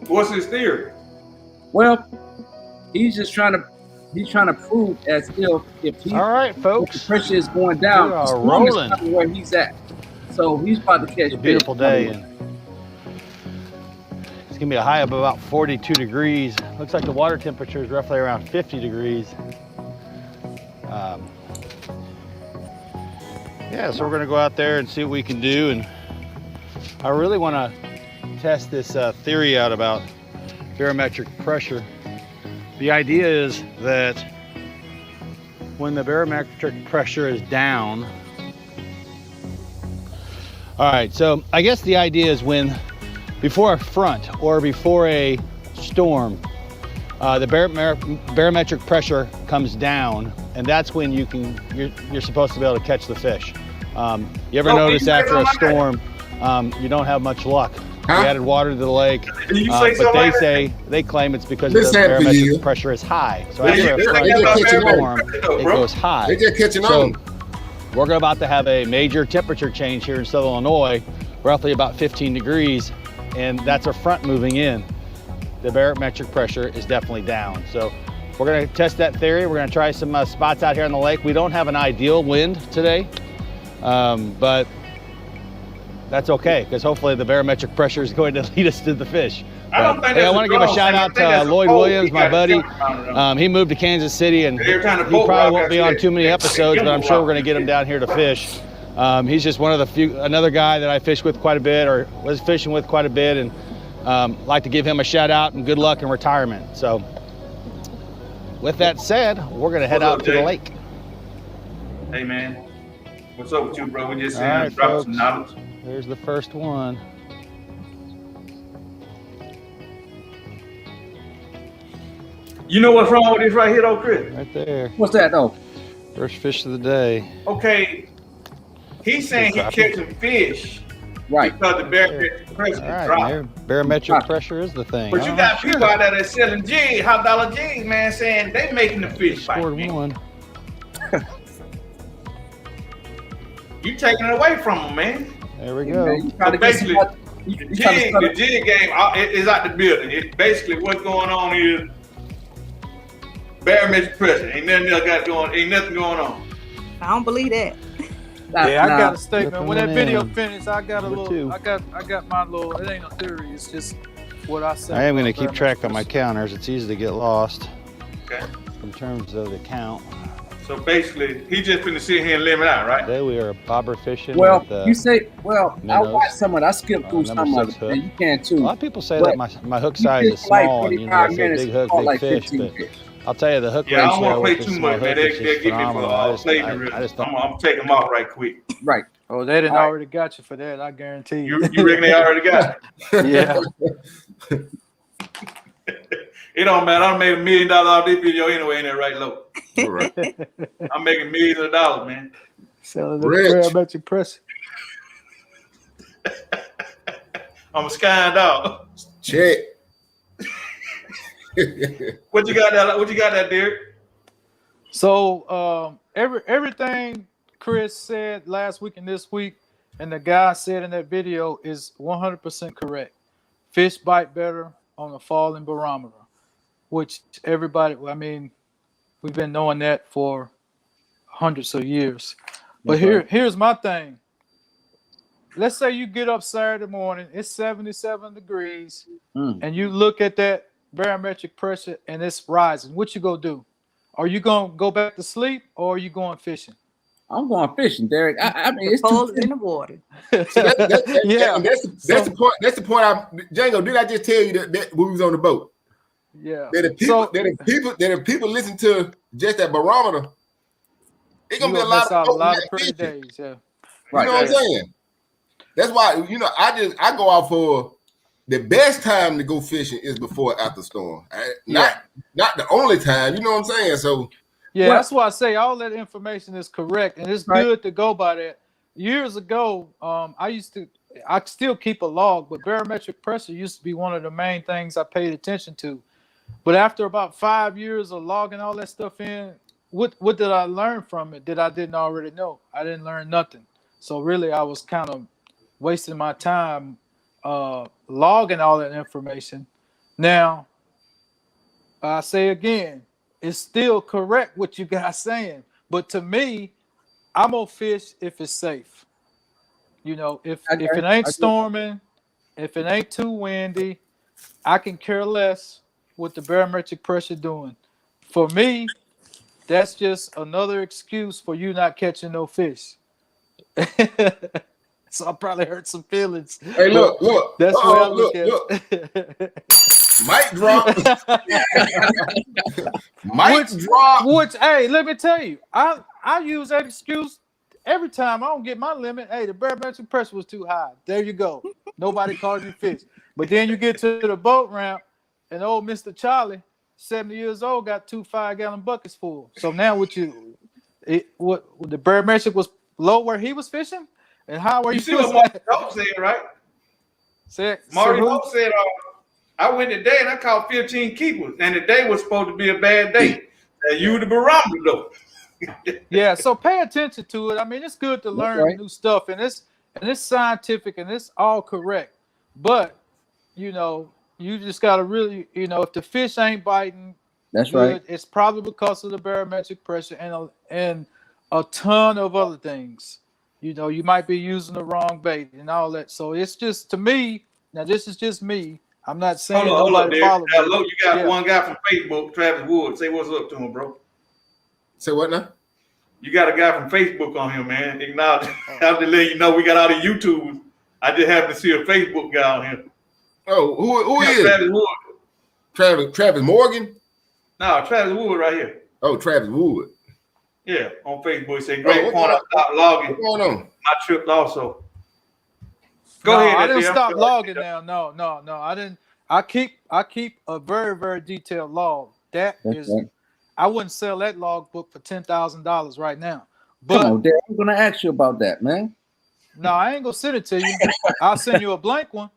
Speaker 2: What's his theory?
Speaker 3: Well, he's just trying to prove as if he
Speaker 10: All right,
Speaker 3: if
Speaker 10: folks.
Speaker 3: the pressure is going down,
Speaker 10: We are
Speaker 3: the storm is
Speaker 10: rolling.
Speaker 3: coming where he's at. So he's about to catch
Speaker 10: It's a beautiful
Speaker 3: fish.
Speaker 10: day, and it's gonna be a high of about 42 degrees. Looks like the water temperature is roughly around 50 degrees. Yeah, so we're gonna go out there and see what we can do, and I really want to test this theory out about barometric pressure. The idea is that when the barometric pressure is down, all right, so I guess the idea is when before a front or before a storm, the barometric pressure comes down, and that's when you're supposed to be able to catch the fish. You ever notice after a storm, you don't have much luck? We added water to the lake, but they claim it's because the barometric pressure is high. So after a storm, it goes high.
Speaker 6: They just catching
Speaker 10: So
Speaker 6: on.
Speaker 10: we're about to have a major temperature change here in Southern Illinois, roughly about 15 degrees, and that's a front moving in. The barometric pressure is definitely down. So we're gonna test that theory. We're gonna try some spots out here on the lake. We don't have an ideal wind today, but that's okay, because hopefully the barometric pressure is going to lead us to the fish.
Speaker 2: I don't think
Speaker 10: Hey, I
Speaker 2: that's
Speaker 10: want to
Speaker 2: a
Speaker 10: give a
Speaker 2: draw.
Speaker 10: shout
Speaker 2: I
Speaker 10: out
Speaker 2: think that's
Speaker 10: to
Speaker 2: a
Speaker 10: Lloyd
Speaker 2: pole.
Speaker 10: Williams,
Speaker 2: He
Speaker 10: my
Speaker 2: got
Speaker 10: buddy.
Speaker 2: jumped
Speaker 10: He moved to Kansas City, and
Speaker 2: They're trying to
Speaker 10: he
Speaker 2: boat
Speaker 10: probably
Speaker 2: rock
Speaker 10: won't be
Speaker 2: out
Speaker 10: on
Speaker 2: there.
Speaker 10: too many episodes, but I'm sure we're going to get him
Speaker 2: Yeah.
Speaker 10: down here to fish. He's just one of the few, another guy that I fish with quite a bit, or was fishing with quite a bit, and like to give him a shout out and good luck in retirement. So with that said, we're going to head
Speaker 2: What's
Speaker 10: out
Speaker 2: up,
Speaker 10: to the
Speaker 2: Jay?
Speaker 10: lake.
Speaker 2: Hey, man. What's up with you, bro? We just
Speaker 10: All right,
Speaker 2: dropped some
Speaker 10: folks.
Speaker 2: knowledge.
Speaker 10: There's the first one.
Speaker 2: You know what's wrong with this right here, though, Chris?
Speaker 10: Right there.
Speaker 3: What's that though?
Speaker 10: First fish of the day.
Speaker 2: Okay, he's saying he
Speaker 10: Crappie.
Speaker 2: catching fish
Speaker 3: Right.
Speaker 2: because the barometric pressure
Speaker 10: All right,
Speaker 2: dropped.
Speaker 10: there, barometric pressure is the thing.
Speaker 2: But you got people out there that's selling jigs, hot dollar jigs, man, saying they making the fish bite.
Speaker 10: Scored
Speaker 2: Man.
Speaker 10: one.
Speaker 2: You taking it away from them, man.
Speaker 10: There we
Speaker 3: Man,
Speaker 10: go.
Speaker 3: you trying to get
Speaker 2: basically,
Speaker 3: somebody-
Speaker 2: The
Speaker 3: you trying to
Speaker 2: jig,
Speaker 3: start
Speaker 2: the
Speaker 3: a-
Speaker 2: jig game is out the building. It basically what's going on is barometric pressure. Ain't nothing going on.
Speaker 7: I don't believe that.
Speaker 4: Yeah, I
Speaker 3: Nah,
Speaker 4: got a statement.
Speaker 10: Flip
Speaker 4: When that
Speaker 10: one
Speaker 4: video
Speaker 10: in.
Speaker 4: finished, I got a
Speaker 10: Number
Speaker 4: little.
Speaker 10: two.
Speaker 4: I got my little. It ain't a theory. It's just what I said.
Speaker 10: I am going to
Speaker 4: about
Speaker 10: keep track on my
Speaker 4: barometric
Speaker 10: counters. It's easy to get lost
Speaker 2: Okay.
Speaker 10: in terms of the count.
Speaker 2: So basically, he just finna sit here and limit out, right?
Speaker 10: Today we are bobber fishing.
Speaker 3: Well,
Speaker 10: with,
Speaker 3: you say, I
Speaker 10: minnows.
Speaker 3: watched some of it. I skipped through
Speaker 10: Number
Speaker 3: some of
Speaker 10: 6
Speaker 3: it.
Speaker 10: hook.
Speaker 3: And you can
Speaker 10: A
Speaker 3: too.
Speaker 10: lot of people say
Speaker 3: But
Speaker 10: that my hook
Speaker 3: you
Speaker 10: size
Speaker 3: did
Speaker 10: is
Speaker 3: for like
Speaker 10: small, and
Speaker 3: 45
Speaker 10: they say
Speaker 3: minutes,
Speaker 10: big
Speaker 3: you
Speaker 10: hook,
Speaker 3: caught
Speaker 10: big
Speaker 3: like
Speaker 10: fish.
Speaker 3: 15
Speaker 10: But
Speaker 3: fish.
Speaker 10: I'll tell you, the hook
Speaker 2: Yeah, I don't
Speaker 10: ratio
Speaker 2: want to
Speaker 10: with
Speaker 2: play
Speaker 10: this
Speaker 2: too
Speaker 10: small
Speaker 2: much, man.
Speaker 10: hook is
Speaker 2: They
Speaker 10: just
Speaker 2: get me for
Speaker 10: phenomenal. I
Speaker 2: plagiarism.
Speaker 10: just don't.
Speaker 2: I'm taking them off right quick.
Speaker 3: Right.
Speaker 4: Oh, they didn't
Speaker 3: All right.
Speaker 4: already got you for that. I guarantee you.
Speaker 2: You reckon they already got it?
Speaker 4: Yeah.
Speaker 2: It don't matter. I made $1 million off this video anyway, ain't that right, low?
Speaker 6: All right.
Speaker 2: I'm making millions of dollars, man.
Speaker 4: Selling the
Speaker 6: Rich.
Speaker 4: barometric pressure.
Speaker 2: I'm a sky dog.
Speaker 6: Check.
Speaker 2: What you got that, Derek?
Speaker 4: So everything Chris said last week and this week, and the guy said in that video is 100% correct. Fish bite better on a falling barometer, which everybody, I mean, we've been knowing that for hundreds of years. But here's my thing. Let's say you get up Saturday morning, it's 77 degrees, and you look at that barometric pressure and it's rising. What you gonna do? Are you gonna go back to sleep or are you going fishing?
Speaker 3: I'm going fishing, Derek. I mean, it's
Speaker 7: Cold in the water.
Speaker 6: Yeah. That's the point. That's the point. Django, did I just tell you that we was on the boat?
Speaker 4: Yeah.
Speaker 6: That if people listen to just that barometer, it's gonna be a
Speaker 4: miss out a lot of
Speaker 6: pretty
Speaker 4: pretty days. Yeah.
Speaker 6: You know what I'm saying? That's why I go out for the best time to go fishing is before after storm. Not the only time. You know what I'm saying? So
Speaker 4: yeah, that's why I say all that information is correct, and it's good to go by that. Years ago, I still keep a log, but barometric pressure used to be one of the main things I paid attention to. But after about 5 years of logging all that stuff in, what did I learn from it that I didn't already know? I didn't learn nothing. So really, I was kind of wasting my time logging all that information. Now, I say again, it's still correct what you guys saying, but to me, I'm gonna fish if it's safe. You know, if it ain't storming, if it ain't too windy, I can care less what the barometric pressure doing. For me, that's just another excuse for you not catching no fish. So I probably hurt some feelings.
Speaker 6: hey, look.
Speaker 4: That's the way I look at it.
Speaker 6: Mic drop. Drop.
Speaker 4: Which, hey, let me tell you, I use that excuse every time I don't get my limit. Hey, the barometric pressure was too high. There you go. Nobody caught you fish. But then you get to the boat ramp, and old Mr. Charlie, 70 years old, got 2 5-gallon buckets full. So now the barometric was low where he was fishing, and how were you?
Speaker 2: You see what Marty Hope said, right? Marty Hope said, I went today and I caught 15 keepers, and the day was supposed to be a bad day. You the barometer though.
Speaker 4: Yeah, so pay attention to it. I mean, it's good to learn new stuff, and it's scientific and it's all correct. But you just gotta really, if the fish ain't biting,
Speaker 3: that's right.
Speaker 4: It's probably because of the barometric pressure and a ton of other things. You might be using the wrong bait and all that. So it's just, to me, now this is just me. I'm not saying nobody follow me.
Speaker 2: Hello, you got one guy from Facebook, Travis Wood. Say what's up to him, bro.
Speaker 6: Say what now?
Speaker 2: You got a guy from Facebook on here, man. Acknowledge. I'm just letting you know we got all the YouTubes. I just happened to see a Facebook guy on here.
Speaker 6: Oh, who is
Speaker 2: Travis Wood?
Speaker 6: Travis Morgan?
Speaker 2: No, Travis Wood right here.
Speaker 6: Oh, Travis Wood.
Speaker 2: Yeah, on Facebook. He said, great point. I stopped logging.
Speaker 6: What's going on?
Speaker 2: I tripped also. Go ahead.
Speaker 4: I didn't stop logging now. No. I didn't. I keep a very, very detailed log. That is, I wouldn't sell that log book for $10,000 right now. But
Speaker 3: come on, Dad, I'm gonna ask you about that, man.
Speaker 4: No, I ain't gonna send it to you. I'll send you a blank one.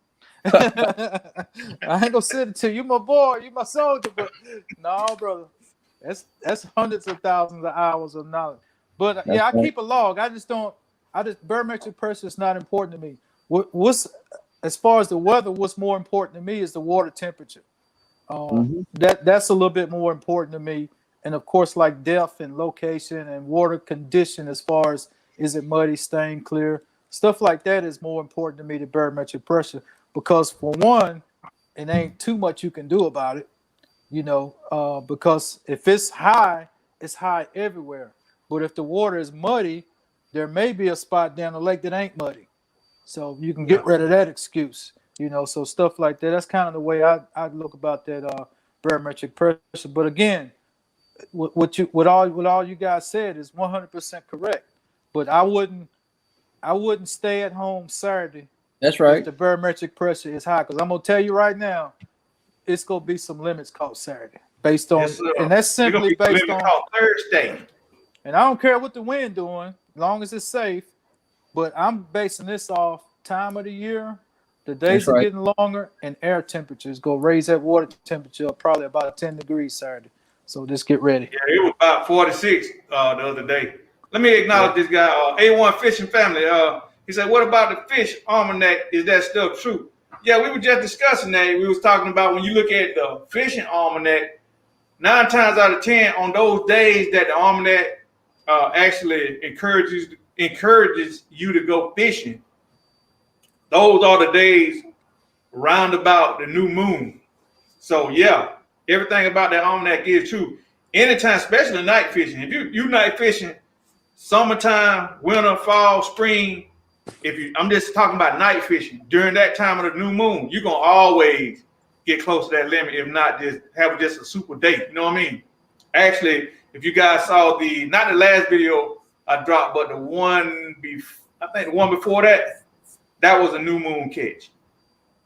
Speaker 4: I ain't gonna send it to you. You my boy, you my soldier, but no, brother. That's hundreds of thousands of hours of knowledge. But yeah, I keep a log. Barometric pressure is not important to me. What's as far as the weather, what's more important to me is the water temperature. That's a little bit more important to me. And of course, like depth and location and water condition, as far as is it muddy, stained, clear, stuff like that is more important to me than barometric pressure. Because for one, it ain't too much you can do about it, because if it's high everywhere. But if the water is muddy, there may be a spot down the lake that ain't muddy. So you can get rid of that excuse, so stuff like that. That's kind of the way I look about that barometric pressure. But again, what all you guys said is 100% correct. But I wouldn't stay at home Saturday.
Speaker 3: That's right.
Speaker 4: If the barometric pressure is high, because I'm gonna tell you right now, it's gonna be some limits caught Saturday based on, and that's simply based on
Speaker 2: Thursday.
Speaker 4: And I don't care what the wind doing, as long as it's safe. But I'm basing this off time of the year, the days are getting longer, and air temperatures go raise that water temperature up probably about 10 degrees Saturday. So just get ready.
Speaker 2: Yeah, it was about 46 the other day. Let me acknowledge this guy, A1 Fishing Family. He said, what about the fish almanac? Is that still true? Yeah, we were just discussing that. We was talking about when you look at the fishing almanac, 9 times out of 10 on those days that the almanac actually encourages you to go fishing, those are the days round about the new moon. So yeah, everything about that almanac is true. Anytime, especially night fishing. If you night fishing, summertime, winter, fall, spring, I'm just talking about night fishing during that time of the new moon, you're gonna always get close to that limit. If not, just have just a super day. You know what I mean? Actually, if you guys saw not the last video I dropped, but the one before that, that was a new moon catch,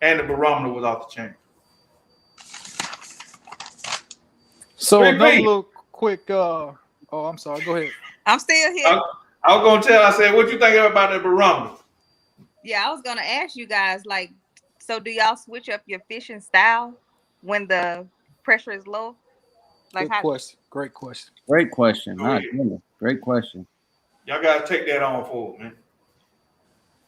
Speaker 2: and the barometer was off the chain.
Speaker 4: So another little quick. I'm sorry. Go ahead.
Speaker 7: I'm still here.
Speaker 2: I was gonna tell. I said, what you think about the barometer?
Speaker 7: Yeah, I was gonna ask you guys, so do y'all switch up your fishing style when the pressure is low?
Speaker 4: Great question.
Speaker 3: Great question. Great question.
Speaker 2: Y'all gotta take that on forward, man.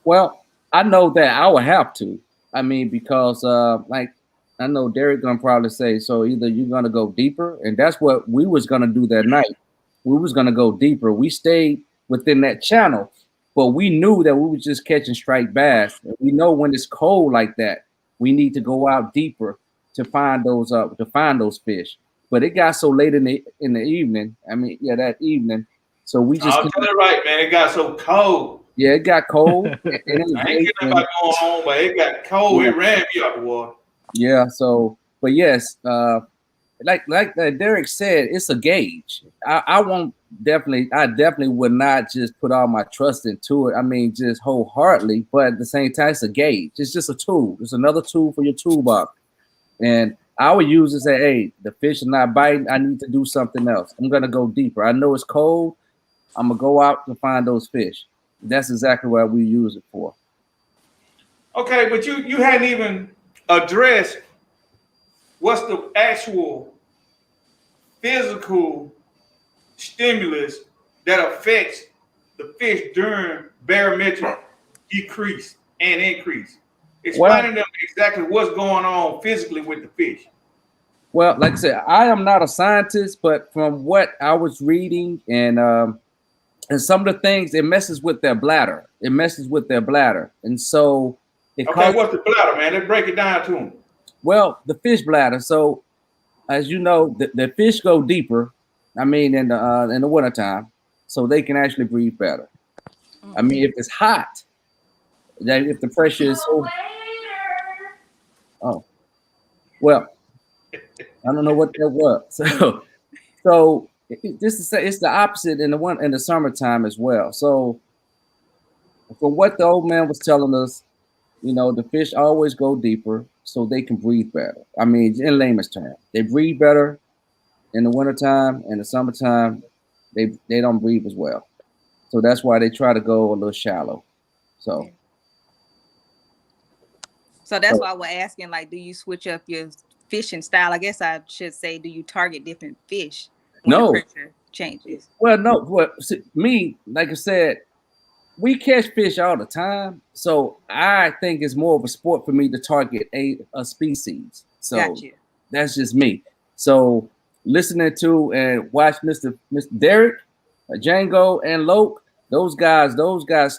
Speaker 3: Well, I know that I would have to. I mean, because I know Derek gonna probably say, so either you're gonna go deeper, and that's what we was gonna do that night. We was gonna go deeper. We stayed within that channel, but we knew that we was just catching striped bass. We know when it's cold like that, we need to go out deeper to find those fish. But it got so late in the evening. I mean, that evening. So we just.
Speaker 2: I'll tell you right, man. It got so cold.
Speaker 3: Yeah, it got cold.
Speaker 2: I ain't getting about going on, but it got cold. Yeah. It ran me out the water.
Speaker 3: Yeah. So, but yes, like Derek said, it's a gauge. I definitely would not just put all my trust into it. I mean, just wholeheartedly. But at the same time, it's a gauge. It's just a tool. It's another tool for your toolbox. And I would use it and say, hey, the fish are not biting. I need to do something else. I'm gonna go deeper. I know it's cold. I'm gonna go out to find those fish. That's exactly what we use it for.
Speaker 2: Okay, but you hadn't even addressed what's the actual physical stimulus that affects the fish during barometric decrease and increase. Explaining them exactly what's going on physically with the fish.
Speaker 3: Well, like I said, I am not a scientist, but from what I was reading and some of the things, it messes with their bladder. And so
Speaker 2: what's the bladder, man? Let's break it down to them.
Speaker 3: Well, the fish bladder. So as you know, the fish go deeper, I mean, in the wintertime, so they can actually breathe better. I mean, if it's hot, that if the pressure is so well, I don't know what that was. So just to say, it's the opposite in the summertime as well. So from what the old man was telling us, the fish always go deeper so they can breathe better. I mean, in layman's term, they breathe better in the wintertime. In the summertime, they don't breathe as well. So that's why they try to go a little shallow. So
Speaker 7: that's why we're asking, do you switch up your fishing style? I guess I should say, do you target different fish when the pressure changes? Well,
Speaker 3: no. Well, me, like I said, we catch fish all the time. So I think it's more of a sport for me to target a species. So that's just me. So listening to and watch Mr. Derek, Django, and Loke, those guys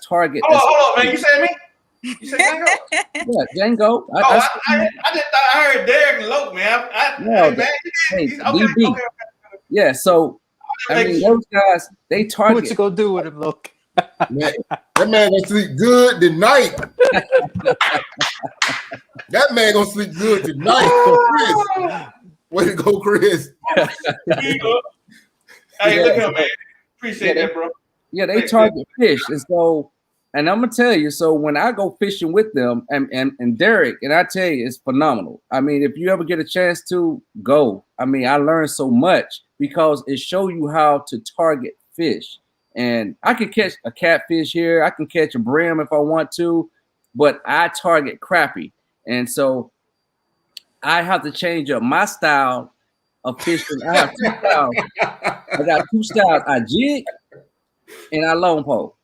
Speaker 3: target.
Speaker 2: Hold on, man. You said me? You said Django?
Speaker 3: Yeah, Django.
Speaker 2: I just thought I heard Derek and Loke, man.
Speaker 3: DB. Yeah, so I mean, those guys, they
Speaker 4: What
Speaker 3: target.
Speaker 4: you gonna do with him, look?
Speaker 6: Man, that man gonna sleep good tonight. That man gonna sleep good tonight. Chris. Way to go, Chris.
Speaker 2: Hey, look here, man. Appreciate that, bro.
Speaker 3: Yeah, they target fish. And so, and I'm gonna tell you, so when I go fishing with them and Derek, and I tell you, it's phenomenal. I mean, if you ever get a chance to go, I mean, I learned so much because it shows you how to target fish. And I can catch a catfish here, I can catch a brim if I want to, but I target crappie. And so I have to change up my style of fishing. I have two styles. I got two styles. I jig and I lone pole.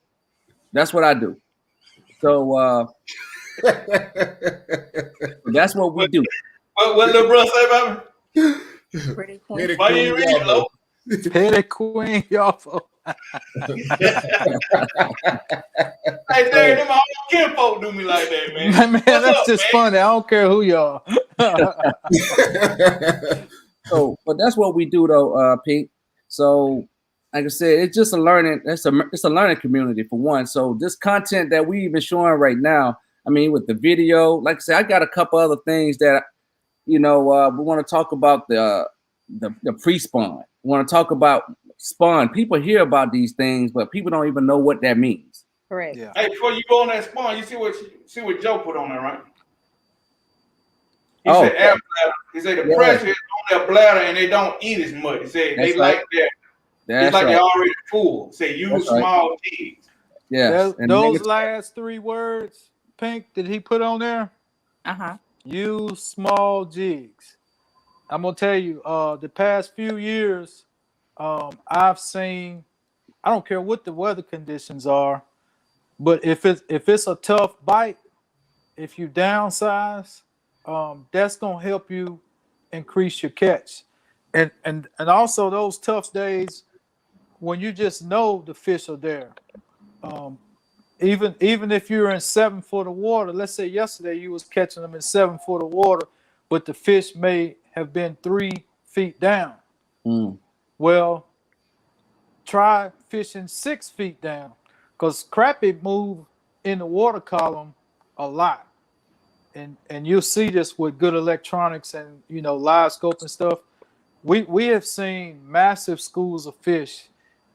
Speaker 3: That's what I do. So that's what we do.
Speaker 2: What little bro say about me?
Speaker 7: Pretty queen.
Speaker 2: Why you read it, low?
Speaker 4: Petty queen, y'all.
Speaker 2: Hey, Derek, them all kinfolk do me like that, man.
Speaker 4: Man, that's just funny. I don't care who y'all.
Speaker 3: So, but that's what we do, though, Pete. So, like I said, it's just a learning. It's a learning community for one. So, this content that we even showing right now, I mean, with the video, like I said, I got a couple other things that, we want to talk about the pre-spawn. We want to talk about spawn. People hear about these things, but people don't even know what that means.
Speaker 7: Correct.
Speaker 4: Yeah.
Speaker 2: Hey, before you go on that spawn, you see what Joe put on there, right? He
Speaker 3: Oh,
Speaker 2: said air bladder. He said the pressure is on their bladder and they don't eat as much. He said
Speaker 3: That's
Speaker 2: they
Speaker 3: right.
Speaker 2: like that.
Speaker 3: That's
Speaker 2: It's like
Speaker 3: right.
Speaker 2: they're already full. Say use
Speaker 3: That's right.
Speaker 2: small jigs.
Speaker 3: Yes.
Speaker 4: Those last three words, Pink, did he put on there?
Speaker 7: Uh-huh.
Speaker 4: Use small jigs. I'm gonna tell you, the past few years, I've seen, I don't care what the weather conditions are, but if it's a tough bite, if you downsize, that's gonna help you increase your catch. And also those tough days when you just know the fish are there. Even if you're in 7 foot of water, let's say yesterday you was catching them in 7 foot of water, but the fish may have been 3 feet down. Well, try fishing 6 feet down, because crappie move in the water column a lot. And you'll see this with good electronics and live scope and stuff. We have seen massive schools of fish,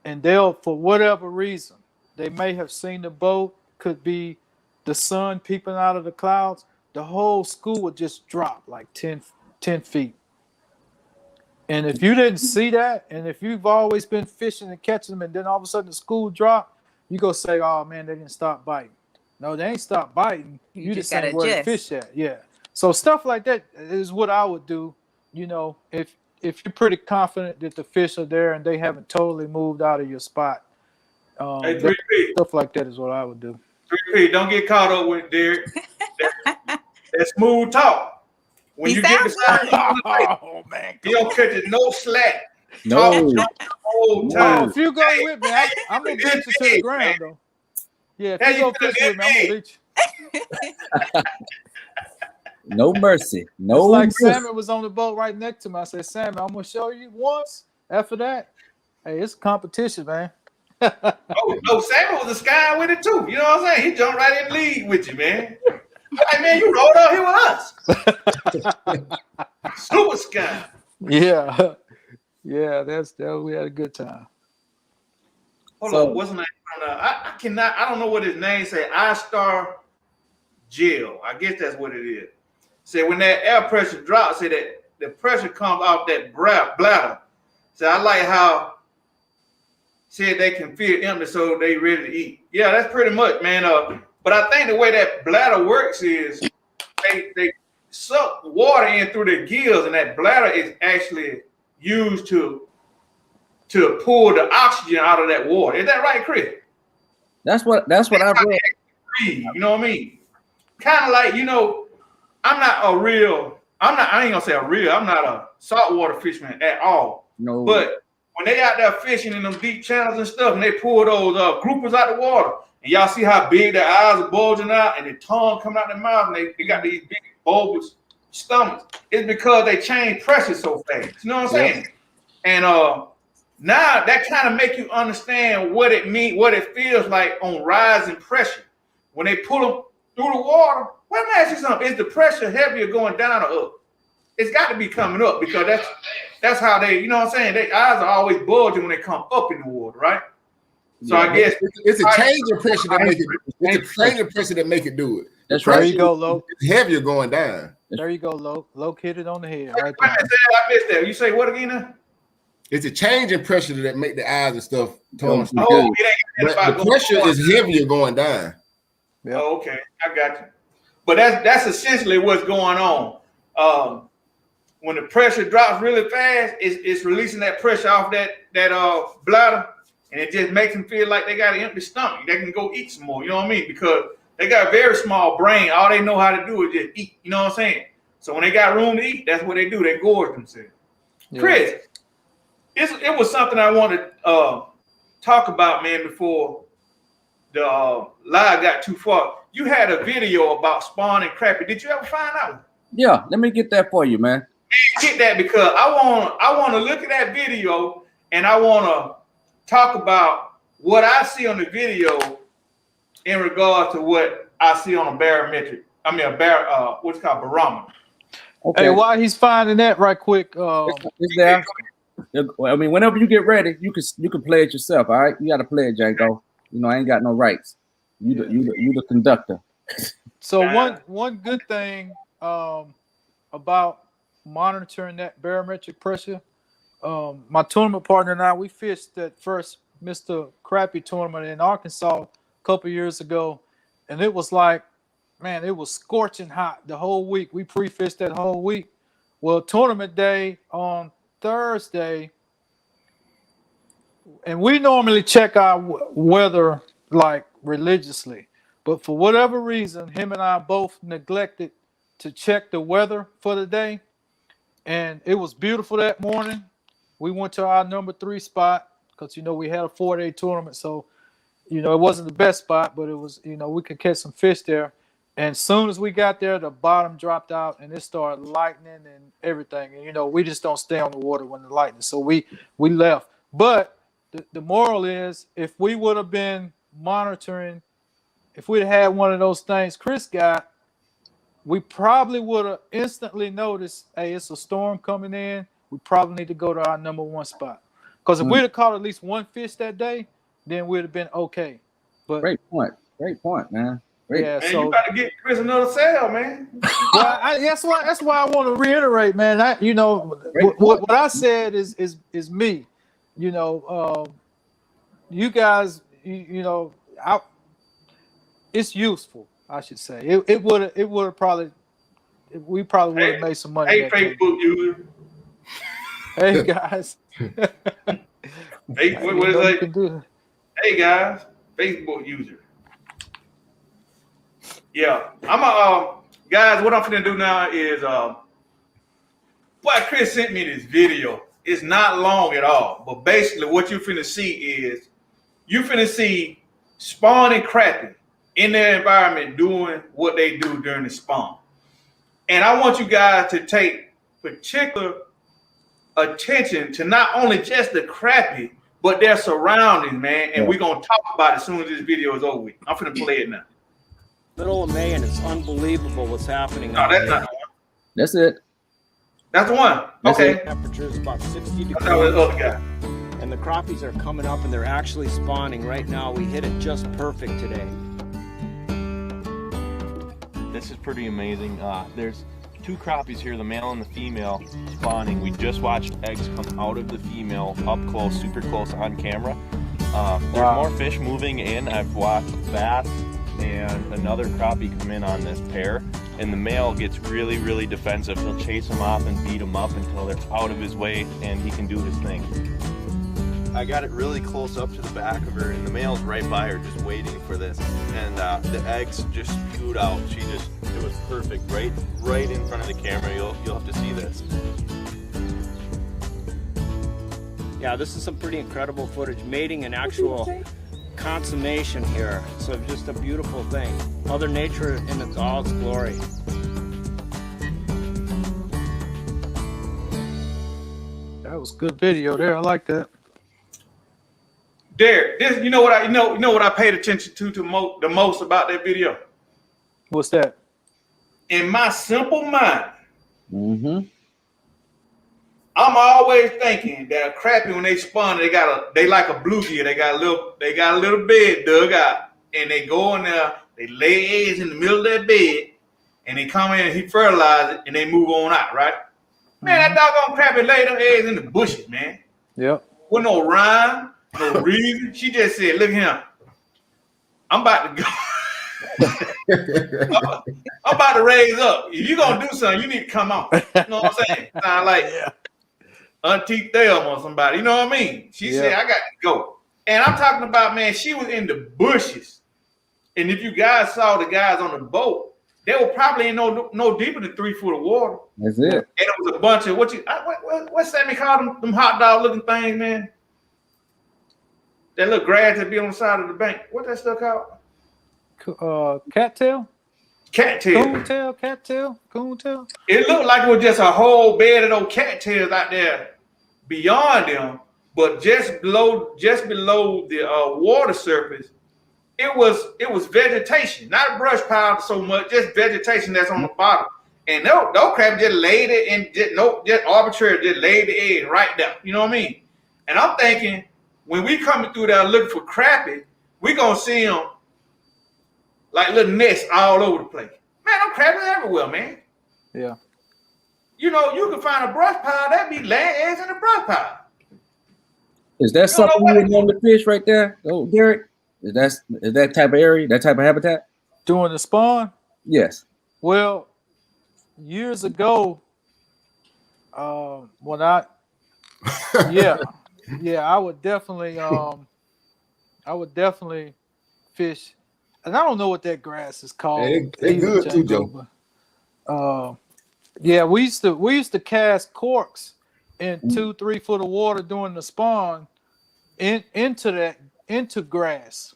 Speaker 4: and they'll, for whatever reason, they may have seen the boat, could be the sun peeping out of the clouds. The whole school would just drop like 10 feet. And if you didn't see that, and if you've always been fishing and catching them, and then all of a sudden the school drop, you go say, oh man, they didn't stop biting. No, they ain't stopped biting. You just ain't where the fish at. Yeah. So stuff like that is what I would do. If you're pretty confident that the fish are there and they haven't totally moved out of your spot.
Speaker 2: Hey, 3P.
Speaker 4: Stuff like that is what I would do.
Speaker 2: 3P, don't get caught up with Derek. That smooth talk. When you get
Speaker 4: Oh man,
Speaker 2: you don't catch it no slack.
Speaker 3: No.
Speaker 2: Talk the whole time.
Speaker 4: If you go with me, I'm gonna beat you to the ground though. Yeah, if you go fish with me, I'm gonna beat you.
Speaker 3: No mercy. No.
Speaker 4: It's like
Speaker 3: mercy.
Speaker 4: Salmon was on the boat right next to me. I said, Salmon, I'm gonna show you once. After that, hey, it's a competition, man.
Speaker 2: No, Samuel was a sky with it too. You know what I'm saying? He jumped right in the lead with you, man. Hey man, you rolled out here with us. Super sky.
Speaker 4: Yeah. Yeah, that we had a good time.
Speaker 2: Hold on, what's his name? I don't know what his name say. iStar Jill. I guess that's what it is. Say when that air pressure drops, say that the pressure comes out that bladder. So I like how said they can feel empty, so they ready to eat. Yeah, that's pretty much, man. But I think the way that bladder works is they suck water in through their gills, and that bladder is actually used to pull the oxygen out of that water. Is that right, Chris?
Speaker 3: That's what I've read.
Speaker 2: You know what I mean? Kind of like, I ain't gonna say I'm not a saltwater fisherman at all.
Speaker 3: No.
Speaker 2: But when they out there fishing in them deep channels and stuff, and they pull those groupers out the water, and y'all see how big their eyes are bulging out, and their tongue coming out their mouth, and they got these big bulbous stomachs. It's because they change pressure so fast. You know what I'm saying? And Now that kind of make you understand what it means, what it feels like on rising pressure. When they pull them through the water, well, let me ask you something. Is the pressure heavier going down or up? It's got to be coming up because that's how they, you know what I'm saying? Their eyes are always bulging when they come up in the water, right? So I guess
Speaker 6: it's a change in pressure that make it. It's a change in pressure that make it do it.
Speaker 3: That's right.
Speaker 4: There you go, Lo.
Speaker 6: It's heavier going down.
Speaker 4: There you go, Lo. Lo hit it on the head. Right
Speaker 2: I missed that. You say what again now?
Speaker 6: It's a change in pressure that make the eyes and stuff turn.
Speaker 2: Oh,
Speaker 6: but the pressure is heavier going down.
Speaker 4: Yep.
Speaker 2: Oh, okay, I got you. But that's essentially what's going on. When the pressure drops really fast, it's releasing that pressure off that bladder, and it just makes them feel like they got an empty stomach. They can go eat some more. You know what I mean? Because they got a very small brain. All they know how to do is just eat. You know what I'm saying? So when they got room to eat, that's what they do. They gorge themselves. Yeah. Chris, it was something I wanted to talk about, man, before the live got too far. You had a video about spawning crappie. Did you ever find that one?
Speaker 3: Yeah, let me get that for you, man.
Speaker 2: Get that because I want to look at that video and I want to talk about what I see on the video in regard to what I see on a barometric. I mean what's called barometer.
Speaker 4: Okay. Hey, while he's finding that right quick,
Speaker 3: it's there. I mean, whenever you get ready, you can play it yourself. All right, you got to play it, Django. You know, I ain't got no rights. You the conductor.
Speaker 4: So one good thing about monitoring that barometric pressure, my tournament partner and I, we fished that first Mr. Crappie tournament in Arkansas a couple years ago, and it was like, man, it was scorching hot the whole week. We pre-fished that whole week. Well, tournament day on Thursday, and we normally check our weather like religiously, but for whatever reason, him and I both neglected to check the weather for the day, and it was beautiful that morning. We went to our number 3 spot because, you know, we had a 4-day tournament, so, you know, it wasn't the best spot, but it was, you know, we could catch some fish there. And as soon as we got there, the bottom dropped out and it started lightning and everything. And, you know, we just don't stay on the water when the lightning. So we left. But the moral is, if we would have been monitoring, if we'd had one of those things Chris got, we probably would have instantly noticed, hey, it's a storm coming in. We probably need to go to our number 1 spot. Because if we'd have caught at least one fish that day, then we'd have been okay. But
Speaker 3: Great point, man. Great.
Speaker 4: Yeah,
Speaker 2: man,
Speaker 4: so
Speaker 2: you got to get Chris another sale, man.
Speaker 4: Well, that's why I want to reiterate, man. You know, what I said is me. You know, you guys, you know, it's useful, I should say. It would have probably, we probably would have made some money.
Speaker 2: Hey, Facebook user.
Speaker 4: Hey guys.
Speaker 2: Hey, what is that? Hey guys, Facebook user. Yeah, I'm guys. What I'm finna do now is Chris sent me this video. It's not long at all, but basically what you finna see is you finna see spawning crappie in their environment doing what they do during the spawn. And I want you guys to take particular attention to not only just the crappie, but their surroundings, man. And we're gonna talk about it as soon as this video is over with. I'm finna play it now.
Speaker 11: Middle of May, and it's unbelievable what's happening.
Speaker 2: No, that's not the one.
Speaker 3: That's it.
Speaker 2: That's the one. Okay.
Speaker 11: Temperature is about 60 degrees.
Speaker 2: I thought it was the other guy.
Speaker 11: And the crappies are coming up, and they're actually spawning right now. We hit it just perfect today.
Speaker 12: This is pretty amazing. There's 2 crappies here, the male and the female, spawning. We just watched eggs come out of the female up close, super close on camera. There's more fish moving in. I've watched bass and another crappie come in on this pair, and the male gets really, really defensive. He'll chase him off and beat him up until they're out of his way and he can do his thing. I got it really close up to the back of her, and the male's right by her just waiting for this, and the eggs just spewed out. It was perfect, right in front of the camera. You'll have to see this.
Speaker 11: Yeah, this is some pretty incredible footage, mating an actual consummation here. So just a beautiful thing. Mother Nature in all its glory.
Speaker 4: That was good video there. I like that.
Speaker 2: Derek, this you know what I paid attention to the most about that video.
Speaker 4: What's that?
Speaker 2: In my simple mind,
Speaker 3: Mm-hmm.
Speaker 2: I'm always thinking that a crappie when they spawn, they like a bluegill. They got a little bed dug out, and they go in there. They lay eggs in the middle of that bed, and they come in and he fertilize it, and they move on out. Right? Man, that doggone crappie laid them eggs in the bushes, man.
Speaker 4: Yep.
Speaker 2: With no rhyme, no reason. She just said, "Look here, I'm about to go." I'm about to raise up. If you're gonna do something, you need to come on. You know what I'm saying? Sound like Auntie Thelma or somebody. You know what I mean? She said, I got to go. And I'm talking about, man, she was in the bushes. And if you guys saw the guys on the boat, they were probably in no deeper than 3 foot of water.
Speaker 3: That's it.
Speaker 2: And it was a bunch of what Sammy called them hot dog looking things, man. That little grass that be on the side of the bank. What that stuff called?
Speaker 4: Cattail.
Speaker 2: Coontail.
Speaker 4: Coontail.
Speaker 2: It looked like it was just a whole bed of those cattails out there beyond them, but just below the water surface, it was vegetation, not brush pile so much, just vegetation that's on the bottom. And no crab just laid it and just arbitrary, just laid the egg right there. You know what I mean? And I'm thinking when we coming through there looking for crappie, we gonna see them like little nests all over the place. Man, them crabs everywhere, man.
Speaker 4: Yeah.
Speaker 2: You know, you can find a brush pile, that be laying eggs in the brush pile.
Speaker 3: Is that something you would normally fish right there, Derek? Is that type of area, that type of habitat?
Speaker 4: During the spawn?
Speaker 3: Yes.
Speaker 4: Well, years ago, when I would definitely fish. And I don't know what that grass is called.
Speaker 6: It's good too, Joe.
Speaker 4: We used to cast corks in 2-3 foot of water during the spawn into grass.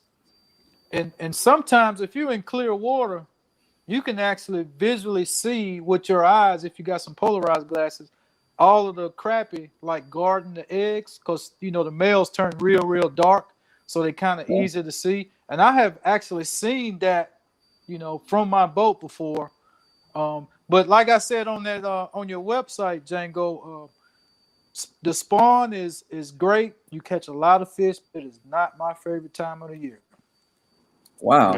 Speaker 4: And sometimes if you're in clear water, you can actually visually see with your eyes, if you got some polarized glasses, all of the crappie like guarding the eggs, because the males turn real dark, so they kind of easy to see. And I have actually seen that, from my boat before. But like I said on that on your website, Django, the spawn is great. You catch a lot of fish, but it's not my favorite time of the year.
Speaker 3: Wow.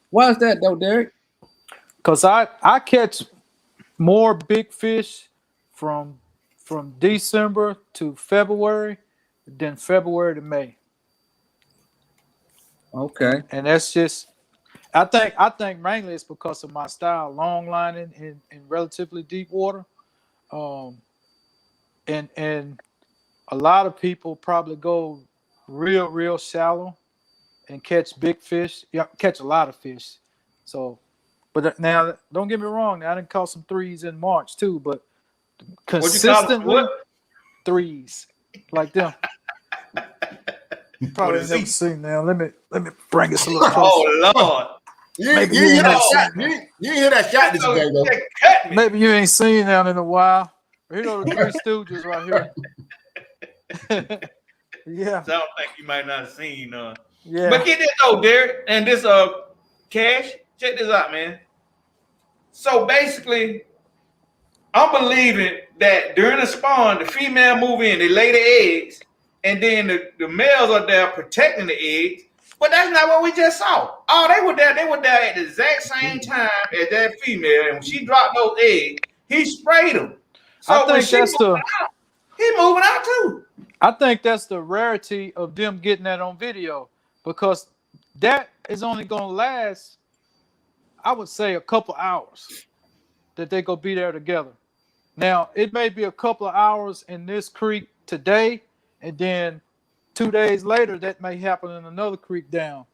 Speaker 3: Why is that though, Derek?
Speaker 4: Because I catch more big fish from December to February than February to May.
Speaker 3: Okay.
Speaker 4: And that's just, I think mainly it's because of my style, long lining in relatively deep water. And a lot of people probably go real shallow and catch big fish. Yeah, catch a lot of fish. So, but now don't get me wrong. I didn't caught some threes in March too, but consistently threes like them. Probably never seen now. Let me bring us a little closer.
Speaker 2: Oh Lord.
Speaker 6: You ain't hear that shot this day, though.
Speaker 4: Maybe you ain't seen that in a while. Here are the Three Stooges right here. Yeah.
Speaker 2: So I don't think you might not have seen.
Speaker 4: Yeah.
Speaker 2: But get this though, Derek, and this Cash. Check this out, man. So basically, I'm believing that during the spawn, the female move in, they lay the eggs, and then the males are there protecting the eggs. But that's not what we just saw. Oh, they were there at the exact same time as that female, and when she dropped those eggs, he sprayed them. So
Speaker 4: I think that's
Speaker 2: he moving out too.
Speaker 4: I think that's the rarity of them getting that on video, because that is only going to last, I would say, a couple hours that they go be there together. Now, it may be a couple of hours in this creek today, and then 2 days later, that may happen in another creek down.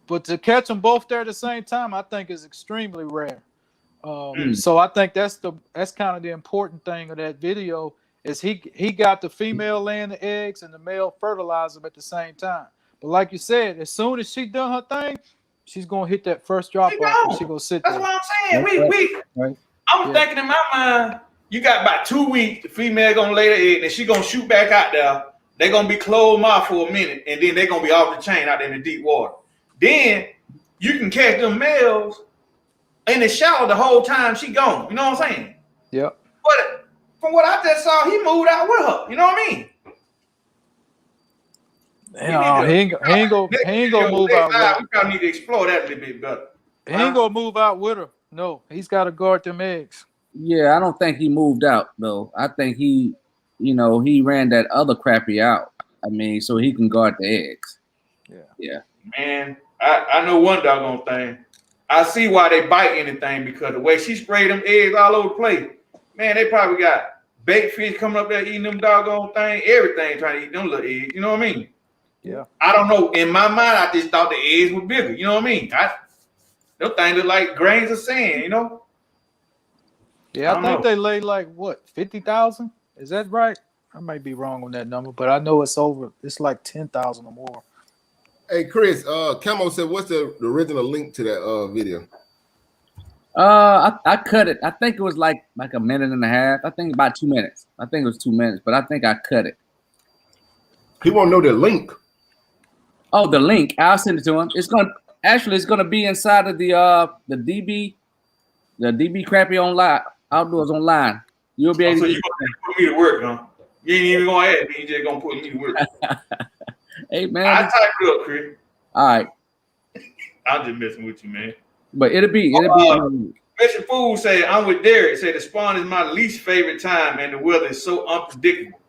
Speaker 4: But to catch them both there at the same time, I think is extremely rare. So I think that's kind of the important thing of that video is he got the female laying the eggs and the male fertilize them at the same time. But like you said, as soon as she done her thing, she's gonna hit that first drop off and she gonna sit there.
Speaker 2: That's what I'm saying. I'm thinking in my mind, you got about 2 weeks. The female gonna lay the egg, and she gonna shoot back out there they're gonna be closed mouth for a minute, and then they're gonna be off the chain out there in the deep water. Then you can catch them males in the shower the whole time she gone. You know what I'm saying?
Speaker 4: Yep.
Speaker 2: But from what I just saw, he moved out with her. You know what I mean?
Speaker 4: He ain't gonna move out with her.
Speaker 2: We probably need to explore that a little bit better.
Speaker 4: He ain't gonna move out with her. No, he's got to guard them eggs.
Speaker 3: Yeah, I don't think he moved out though. I think he ran that other Crappie out. I mean, so he can guard the eggs. Yeah.
Speaker 2: Man, I know one doggone thing. I see why they bite anything, because the way she sprayed them eggs all over the place. Man, they probably got bait fish coming up there eating them doggone thing. Everything trying to eat them little eggs. You know what I mean?
Speaker 4: Yeah.
Speaker 2: I don't know. In my mind, I just thought the eggs were bigger. You know what I mean? Those things look like grains of sand. You know?
Speaker 4: Yeah, I think they lay like what, 50,000? Is that right? I might be wrong on that number, but I know it's over. It's like 10,000 or more.
Speaker 6: Hey Chris, Camo said, what's the original link to that video?
Speaker 3: I cut it. I think it was like a minute and a half. I think about 2 minutes. I think it was 2 minutes, but I think I cut it.
Speaker 6: He won't know the link.
Speaker 3: Oh, the link. I'll send it to him. It's gonna be inside of the DB Crappie online outdoors online. You'll be able
Speaker 2: so
Speaker 3: to
Speaker 2: you gonna put me to work, huh? You ain't even gonna add me, you just gonna put me to work.
Speaker 3: Hey man.
Speaker 2: I typed it up, Chris.
Speaker 3: All right.
Speaker 2: I'm just messing with you, man.
Speaker 3: But it'll be
Speaker 2: Mr. Fool said, I'm with Derek. Said the spawn is my least favorite time and the weather is so unpredictable.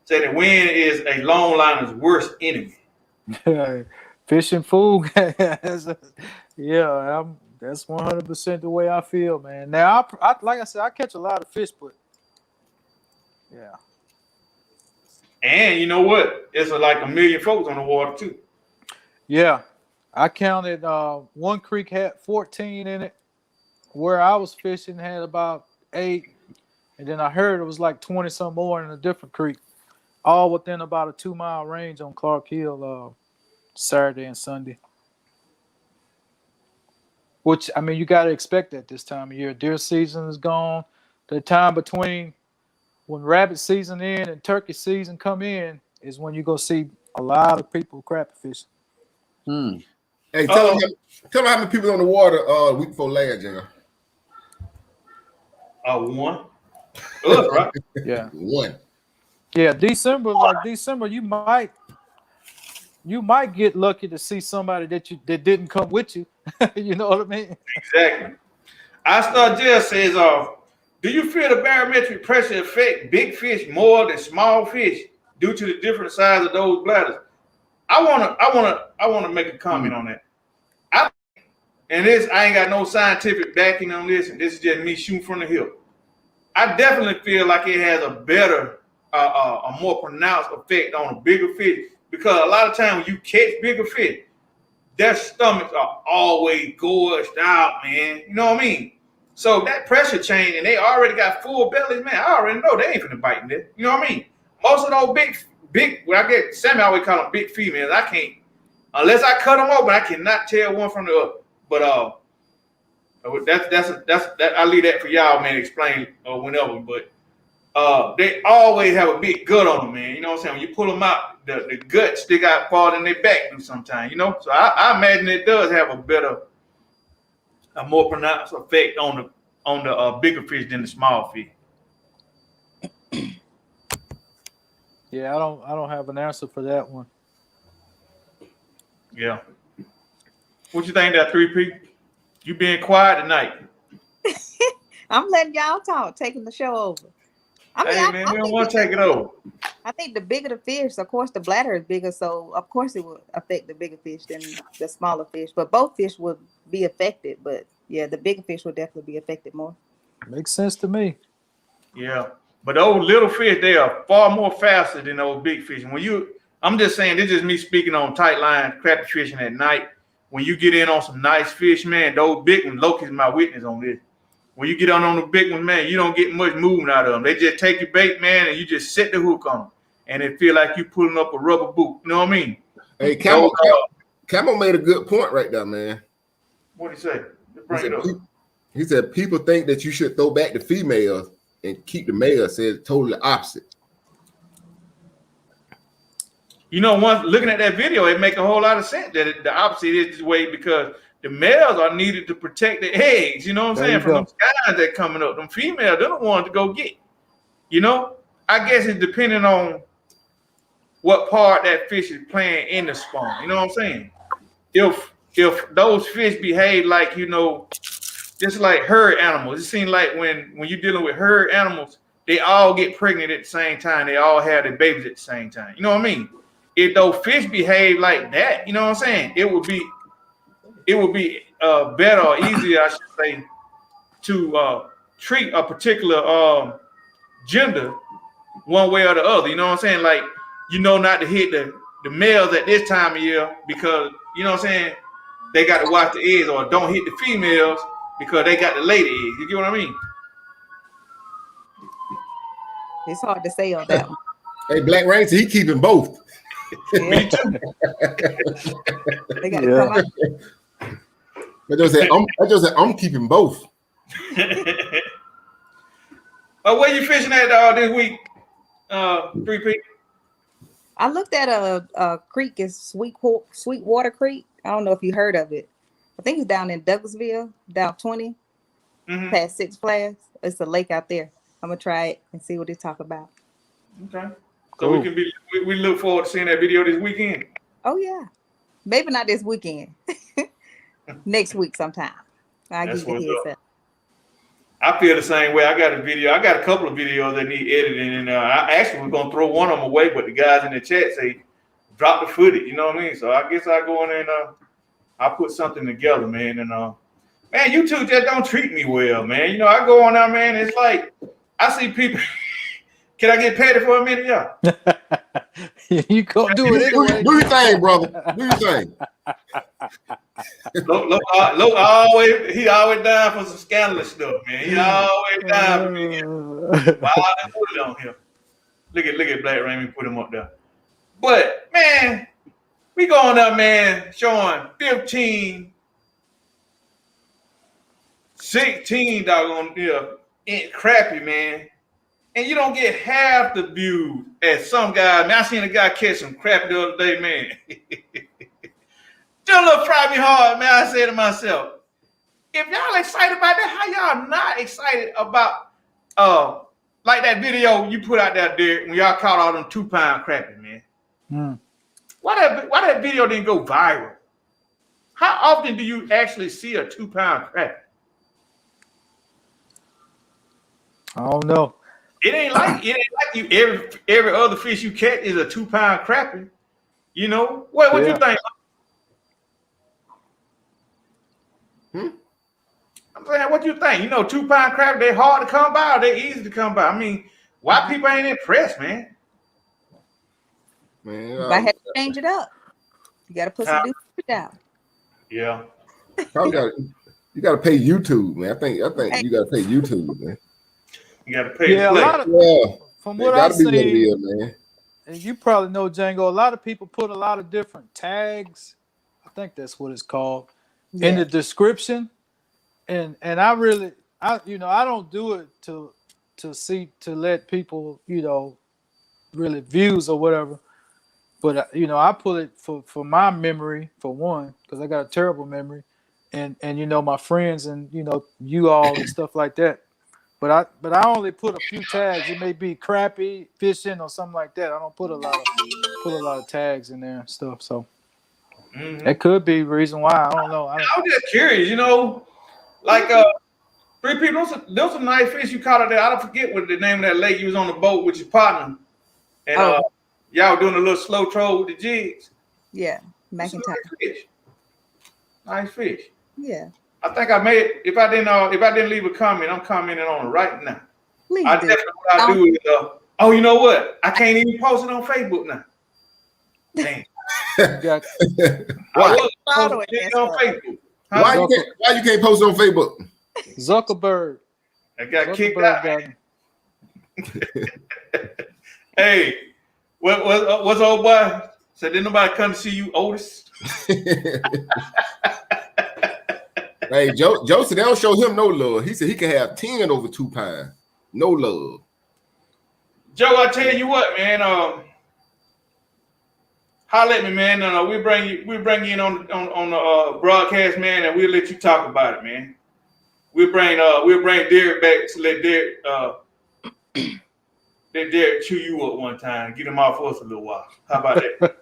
Speaker 2: Said the wind is a long liner's worst enemy.
Speaker 4: Fishing fool. Yeah, that's 100% the way I feel, man. Now, I like I said, I catch a lot of fish, but yeah.
Speaker 2: And you know what? It's like a million folks on the water too.
Speaker 4: Yeah, I counted. One creek had 14 in it. Where I was fishing had about 8, and then I heard it was like 20 some more in a different creek, all within about a 2-mile range on Clark Hill, Saturday and Sunday. Which, I mean, you got to expect that this time of year. Deer season is gone. The time between when rabbit season in and turkey season come in is when you go see a lot of people crappie fishing.
Speaker 6: Hey, tell them how many people on the water week before last, Junior.
Speaker 2: 1. Right?
Speaker 4: Yeah.
Speaker 6: 1.
Speaker 4: Yeah, December, you might get lucky to see somebody that didn't come with you. You know what I mean?
Speaker 2: Exactly. I says, do you feel the barometric pressure affect big fish more than small fish due to the different size of those bladders? I wanna make a comment on that. I ain't got no scientific backing on this, and this is just me shooting from the hip. I definitely feel like it has a better, a more pronounced effect on a bigger fish, because a lot of times when you catch bigger fish, their stomachs are always gorged out, man. You know what I mean? So that pressure change, and they already got full bellies, man. I already know they ain't finna bite in there. You know what I mean? Most of those big, well, I get Sammy always call them big females. I can't, unless I cut them open, I cannot tell one from the other. But that's I leave that for y'all, man. Explain whenever. But they always have a big gut on them, man. You know what I'm saying? When you pull them out, the gut stick out farther than their back do sometimes. You know, so I imagine it does have a more pronounced effect on the bigger fish than the small fish.
Speaker 4: Yeah, I don't have an answer for that one.
Speaker 2: Yeah. What you think that 3P? You being quiet tonight?
Speaker 7: I'm letting y'all talk, taking the show over. I mean,
Speaker 2: hey, man, we don't want to take it over.
Speaker 7: I think the bigger the fish, of course, the bladder is bigger, so of course it will affect the bigger fish than the smaller fish. But both fish will be affected. But yeah, the bigger fish will definitely be affected more.
Speaker 4: Makes sense to me.
Speaker 2: Yeah, but those little fish, they are far more faster than those big fish. I'm just saying, this is me speaking on tight line crappie fishing at night. When you get in on some nice fish, man, those big ones, Loki's my witness on this. When you get on the big ones, man, you don't get much movement out of them. They just take your bait, man, and you just set the hook on them. And it feel like you pulling up a rubber boot. You know what I mean?
Speaker 6: Hey, Camo made a good point right there, man.
Speaker 2: What did he say? Bring it up.
Speaker 6: He said people think that you should throw back the females and keep the males. Said totally opposite.
Speaker 2: You know, once looking at that video, it make a whole lot of sense that the opposite is this way because the males are needed to protect the eggs. You know what I'm saying? From those guys that coming up, them females, they're the ones to go get. You know, I guess it's depending on what part that fish is playing in the spawn. You know what I'm saying? If those fish behave like, you know, just like herd animals, it seems like when you're dealing with herd animals, they all get pregnant at the same time. They all have their babies at the same time. You know what I mean? If those fish behave like that, you know what I'm saying? It would be better or easier, I should say, to treat a particular gender one way or the other. You know what I'm saying? Like, you know, not to hit the males at this time of year because, you know what I'm saying, they got to watch the eggs, or don't hit the females because they got to lay the eggs. You get what I mean?
Speaker 7: It's hard to say on that one.
Speaker 6: Hey, Black Ranger, he keeping both.
Speaker 2: Me too.
Speaker 7: They got to come out.
Speaker 6: I just said I'm keeping both.
Speaker 2: Where you fishing at this week? 3P.
Speaker 7: I looked at a creek, it's Sweetwater Creek. I don't know if you heard of it. I think it's down in Douglasville, down 20, past Six Flags. It's a lake out there. I'm gonna try it and see what they talk about.
Speaker 2: Okay. So we look forward to seeing that video this weekend.
Speaker 7: Oh yeah, maybe not this weekend. Next week sometime. I give you the heads up.
Speaker 2: I feel the same way. I got a couple of videos that need editing, and I actually was gonna throw one of them away, but the guys in the chat say drop the footage. You know what I mean? So I guess I go in and I put something together, man. And man, you two just don't treat me well, man. You know, I go on there, man. It's like I see people. Can I get petty for a minute, y'all?
Speaker 4: You go do it anyway.
Speaker 6: Do your thing, brother. Do your thing.
Speaker 2: Look, he always down for some scandalous stuff, man. He always down for me. Why I put it on him? Look at Black Raymond, put him up there. But man, we going up, man, showing 15, 16 doggone crappie, man. And you don't get half the views as some guy. Man, I seen a guy catch some crappie the other day, man. Just a little fry me hard, man. I said to myself, if y'all excited about that, how y'all not excited about like that video you put out there, Derek, when y'all caught all them 2-pound crappie, man? Why that video didn't go viral? How often do you actually see a 2-pound crappie?
Speaker 4: I don't know.
Speaker 2: It ain't like you every other fish you catch is a 2-pound crappie. You know what you think? I'm saying, what you think? You know, 2-pound crappie, they hard to come by, or they easy to come by. I mean, why people ain't impressed, man?
Speaker 6: Man,
Speaker 7: I had to change it up. You got to put some new food down.
Speaker 2: Yeah.
Speaker 6: You got to pay YouTube, man. I think you got to pay YouTube, man.
Speaker 2: You got to pay.
Speaker 4: Yeah, from what I've seen, man. And you probably know, Django, a lot of people put a lot of different tags. I think that's what it's called in the description. And I don't do it to let people, really views or whatever. But I put it for my memory, for one, because I got a terrible memory, and my friends and you all and stuff like that. But I only put a few tags. It may be crappie, fishing, or something like that. I don't put a lot of tags in there and stuff. So that could be the reason why. I don't know. I'm
Speaker 2: just curious, like 3P. Those some nice fish you caught out there. I don't forget what the name of that lake. You was on the boat with your partner, and y'all doing a little slow troll with the jigs.
Speaker 7: Yeah, McIntyre.
Speaker 2: Nice fish.
Speaker 7: Yeah.
Speaker 2: I think I made it. If I didn't leave a comment, I'm commenting on it right now.
Speaker 7: Please
Speaker 2: I definitely what I do is you know what? I can't even post it on Facebook now. Damn.
Speaker 6: Why?
Speaker 2: On Facebook.
Speaker 6: Why you can't post it on Facebook?
Speaker 4: Zuckerberg.
Speaker 2: I got kicked out. Hey, what's old boy? Said didn't nobody come to see you, Otis?
Speaker 6: Hey, Joe said they don't show him no love. He said he can have 10 over 2 pounds. No love.
Speaker 2: Joe, I tell you what, man. holler at me, man. No, we bring you in on the broadcast, man, and we'll let you talk about it, man. We'll bring Derek back to let Derek chew you up one time, get him off us a little while. How about that?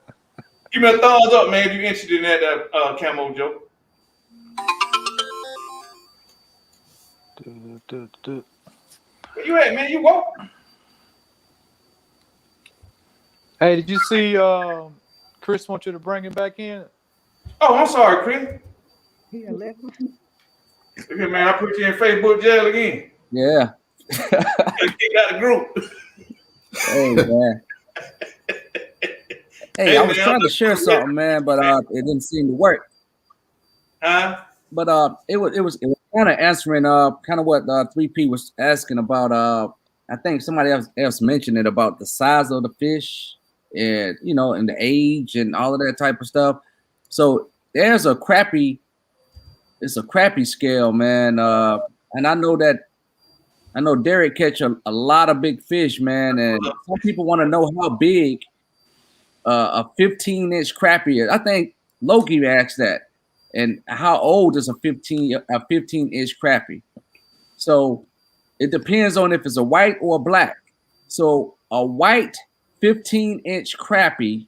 Speaker 2: Give me a thumbs up, man, if you're interested in that camo joke. Where you at, man? You woke?
Speaker 4: Hey, did you see Chris want you to bring him back in?
Speaker 2: Oh, I'm sorry, Chris.
Speaker 7: Yeah, left.
Speaker 2: Okay, man, I put you in Facebook jail again.
Speaker 3: Yeah.
Speaker 2: You got the group.
Speaker 3: Hey, man. Hey, I was trying to share something, man, but it didn't seem to work.
Speaker 2: Huh?
Speaker 3: But it was kind of answering kind of what 3P was asking about. I think somebody else mentioned it about the size of the fish and and the age and all of that type of stuff. So there's a crappie. It's a crappie scale, man. And I know Derek catch a lot of big fish, man. And some people want to know how big a 15-inch crappie is. I think Loki asked that. And how old is a 15-inch crappie? So it depends on if it's a white or a black. So a white 15-inch crappie,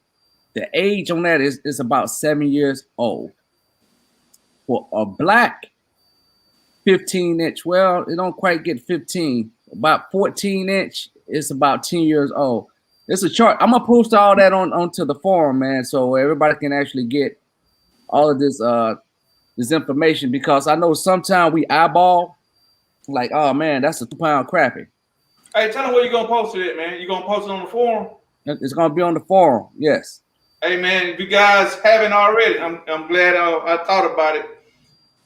Speaker 3: the age on that is about 7 years old. For a black 15-inch, well, it don't quite get 15. About 14-inch, it's about 10 years old. It's a chart. I'm gonna post all that onto the forum, man, so everybody can actually get all of this information, because I know sometimes we eyeball like, oh man, that's a 2-pound crappie.
Speaker 2: Hey, tell them where you're gonna post it at, man. You gonna post it on the forum?
Speaker 3: It's gonna be on the forum, yes.
Speaker 2: Hey man, if you guys haven't already, I'm glad I thought about it.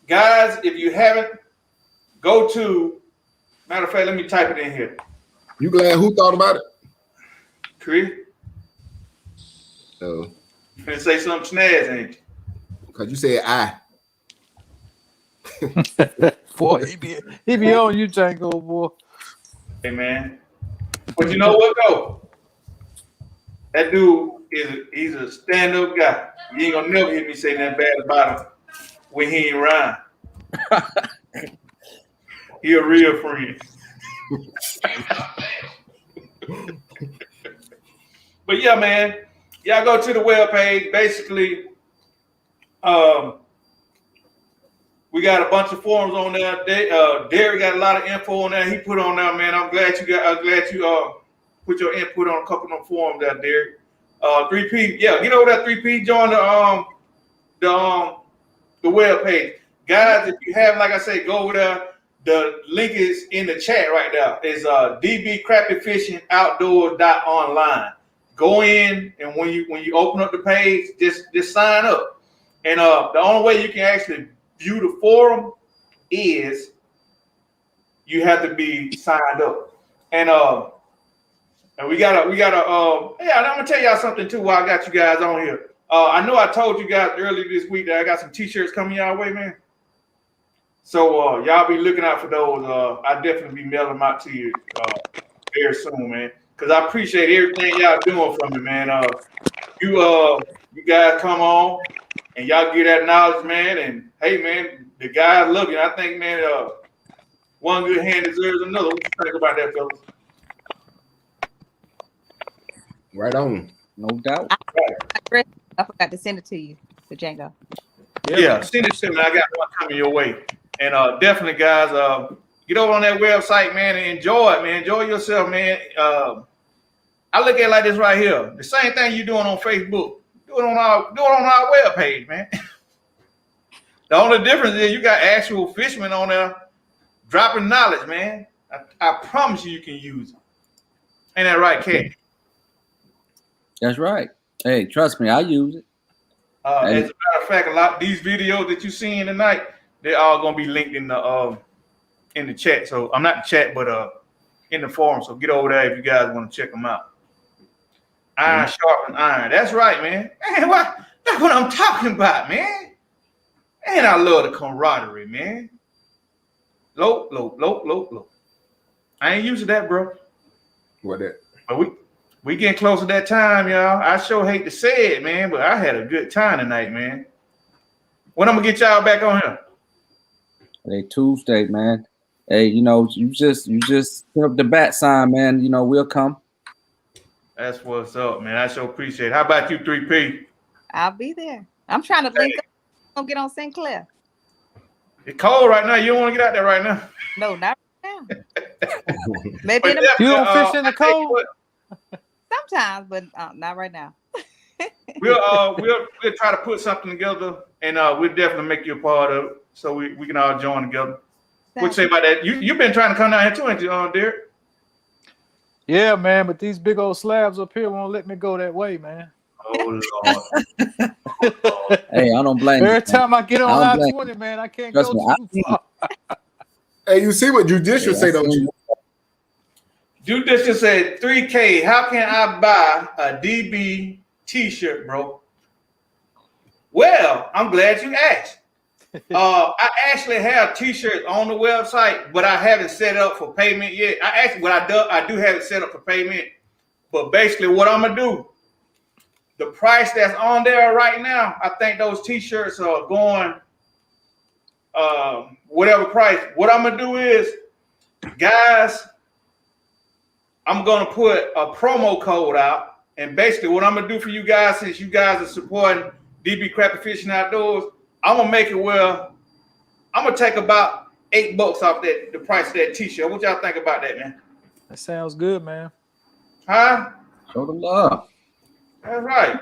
Speaker 2: Guys, if you haven't, go to, matter of fact, let me type it in here.
Speaker 6: You glad who thought about it?
Speaker 2: Chris?
Speaker 6: Oh.
Speaker 2: You finna say something snazzy, ain't you?
Speaker 6: Because you said I.
Speaker 4: Boy, he be on you, Django, boy.
Speaker 2: Hey man. But you know what though? That dude he's a stand-up guy. You ain't gonna never hear me say nothing bad about him when he ain't around. He a real friend. But yeah, man, y'all go to the webpage. Basically, we got a bunch of forums on there. Derek got a lot of info on there. He put on there, man. I'm glad you put your input on a couple of them forums there, Derek. 3P, yeah, get over that 3P. Join the webpage, guys. If you haven't, like I say, go over there. The link is in the chat right there. It's DB Crappie Fishing Outdoors.online. Go in, and when you open up the page, just sign up. And the only way you can actually view the forum is you have to be signed up. And we gotta yeah, I'm gonna tell y'all something too while I got you guys on here. I know I told you guys earlier this week that I got some t-shirts coming y'all way, man. So y'all be looking out for those. I definitely be mailing them out to you very soon, man. Cause I appreciate everything y'all doing for me, man. You guys come on and y'all get that knowledge, man. And hey, man, the guys love you. And I think, man, one good hand deserves another. What you think about that, fellas?
Speaker 6: Right on.
Speaker 3: No doubt.
Speaker 7: I forgot to send it to you, to Django.
Speaker 2: Yeah, send it to me. I got one coming your way. And definitely, guys, get over on that website, man, and enjoy it, man. Enjoy yourself, man. I look at it like this right here. The same thing you're doing on Facebook. Do it on our webpage, man. The only difference is you got actual fishermen on there dropping knowledge, man. I promise you can use it. Ain't that right, Kate?
Speaker 3: That's right. Hey, trust me, I use it.
Speaker 2: As a matter of fact, a lot of these videos that you're seeing tonight, they're all gonna be linked in the chat. So I'm not the chat, but in the forum. So get over there if you guys want to check them out. Iron sharpen iron. That's right, man. Man, that's what I'm talking about, man. And I love the camaraderie, man. Low. I ain't used to that, bro.
Speaker 6: What that?
Speaker 2: But We getting close to that time, y'all. I sure hate to say it, man, but I had a good time tonight, man. When I'm gonna get y'all back on here?
Speaker 3: Hey, Tuesday, man. Hey, you just put up the bat sign, man. We'll come.
Speaker 2: That's what's up, man. I sure appreciate it. How about you, 3P?
Speaker 7: I'll be there. I'm trying to link up. Don't get on St. Clair.
Speaker 2: It's cold right now. You don't want to get out there right now.
Speaker 7: No, not right now. Maybe in
Speaker 4: you don't fish in the cold.
Speaker 7: Sometimes, but not right now.
Speaker 2: We'll try to put something together, and we'll definitely make you a part of it, so we can all join together. What you say about that? You've been trying to come down here too, ain't you, Derek?
Speaker 4: Yeah, man, but these big old slabs up here won't let me go that way, man.
Speaker 2: Oh Lord.
Speaker 3: Hey, I don't blame you.
Speaker 4: Every time I get on I-20, man, I can't go too far.
Speaker 6: Hey, you see what Judicial say, don't you?
Speaker 2: Judicial said, 3K, how can I buy a DB t-shirt, bro? Well, I'm glad you asked. I actually have t-shirts on the website, but I haven't set up for payment yet. I do have it set up for payment, but basically what I'm gonna do, the price that's on there right now, I think those t-shirts are going whatever price. What I'm gonna do is, guys, I'm gonna put a promo code out, and basically what I'm gonna do for you guys, since you guys are supporting DB Crappie Fishing Outdoors, I'm gonna make it where I'm gonna take about $8 off the price of that t-shirt. What y'all think about that, man?
Speaker 4: That sounds good, man.
Speaker 2: Huh?
Speaker 3: Show the love.
Speaker 2: That's right.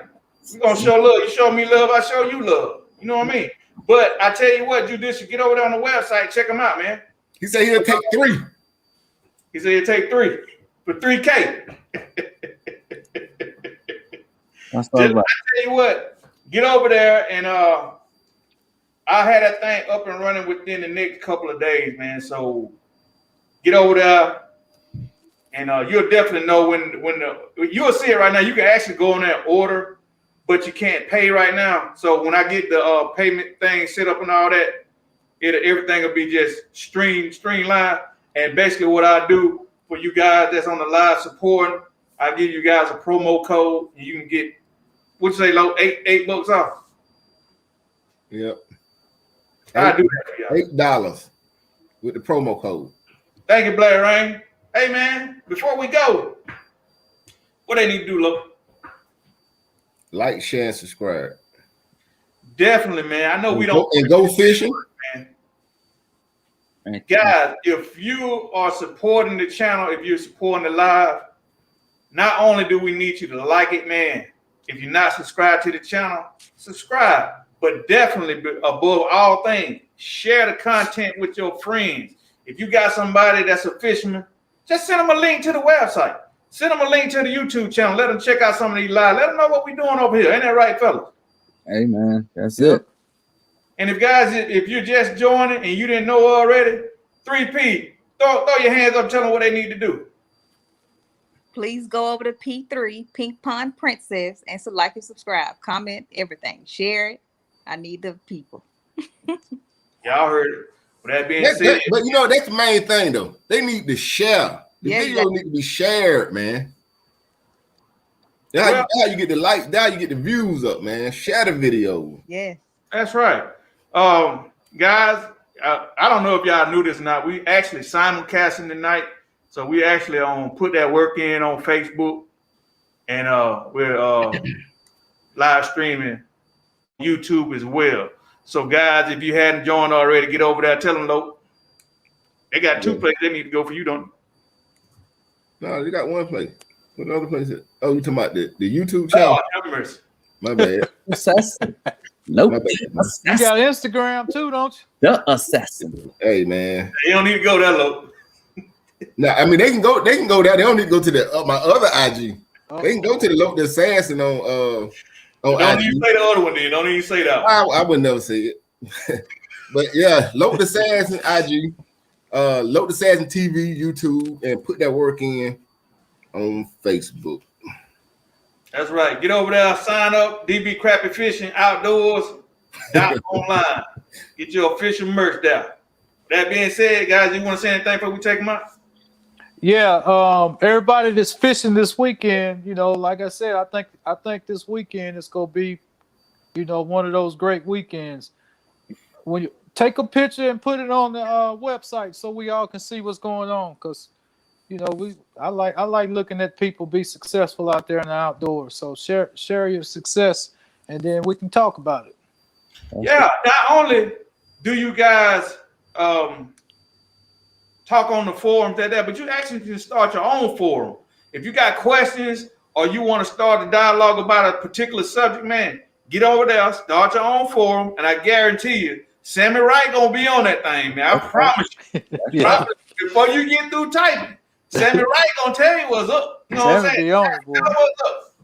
Speaker 2: We're gonna show love. You show me love, I show you love. You know what I mean? But I tell you what, Judicial, get over there on the website, check them out, man.
Speaker 6: He said he'll take 3.
Speaker 2: He said he'll take 3 for 3K.
Speaker 3: That's all right.
Speaker 2: I tell you what, get over there and I'll have that thing up and running within the next couple of days, man. So get over there, and you'll definitely know when you'll see it right now. You can actually go on there and order, but you can't pay right now. So when I get the payment thing set up and all that, everything will be just streamlined. And basically, what I do for you guys that's on the live supporting, I give you guys a promo code, and you can get what you say, low $8 off.
Speaker 6: Yep.
Speaker 2: I do that for y'all.
Speaker 6: $8 with the promo code.
Speaker 2: Thank you, Blair Rain. Hey, man, before we go, what they need to do, look?
Speaker 6: Like, share, and subscribe.
Speaker 2: Definitely, man. I know we don't.
Speaker 6: And go fishing.
Speaker 2: Man. Guys, if you are supporting the channel, if you're supporting the live, not only do we need you to like it, man. If you're not subscribed to the channel, subscribe. But definitely, above all things, share the content with your friends. If you got somebody that's a fisherman, just send them a link to the website. Send them a link to the YouTube channel. Let them check out some of these live. Let them know what we're doing over here. Ain't that right, fellas?
Speaker 3: Hey, man, that's it.
Speaker 2: And if you're just joining and you didn't know already, 3P, throw your hands up, tell them what they need to do.
Speaker 7: Please go over to P3, Pink Pond Princess, and like and subscribe, comment, everything. Share it. I need the people.
Speaker 2: Y'all heard it. With that being said,
Speaker 6: but that's the main thing though. They need to share. The video need to be shared, man. That's how you get the likes. That's how you get the views up, man. Share the video.
Speaker 7: Yeah,
Speaker 2: that's right. Guys, I don't know if y'all knew this or not. We actually simulcasting tonight, so we actually put that work in on Facebook, and we're live streaming YouTube as well. So guys, if you hadn't joined already, get over there. Tell them, look, they got 2 places they need to go for. You don't.
Speaker 6: No, they got 1 place. What other place is? Oh, you talking about the YouTube channel?
Speaker 2: Oh,
Speaker 6: my bad.
Speaker 3: Assassin. Nope.
Speaker 6: My bad.
Speaker 4: You got Instagram too, don't you?
Speaker 3: The Assassin.
Speaker 6: Hey, man.
Speaker 2: You don't need to go that low.
Speaker 6: No, I mean they can go there. They don't need to go to the my other IG. Oh. They can go to the Assassin on
Speaker 2: don't IG. Even say the other one then. Don't even say that one.
Speaker 6: I would never say it. But yeah, Load Assassin IG, Load Assassin TV, YouTube, and put that work in on Facebook.
Speaker 2: That's right. Get over there, sign up, DB Crappie Fishing Outdoors .online. Get your official merch down. That being said, guys, you want to say anything before we take them out?
Speaker 4: Yeah, everybody that's fishing this weekend, like I said, I think this weekend is gonna be, one of those great weekends. When you take a picture and put it on the website so we all can see what's going on, because I like looking at people be successful out there in the outdoors. So share your success, and then we can talk about it.
Speaker 2: Yeah, not only do you guys talk on the forums but you actually can start your own forum. If you got questions or you want to start a dialogue about a particular subject, man, get over there, start your own forum, and I guarantee you, Sammy Wright gonna be on that thing, man. I promise you.
Speaker 4: Yeah.
Speaker 2: Before you get through typing, Sammy Wright gonna tell you what's up. You know what I'm saying?
Speaker 4: Be on it, boy.
Speaker 2: What's up?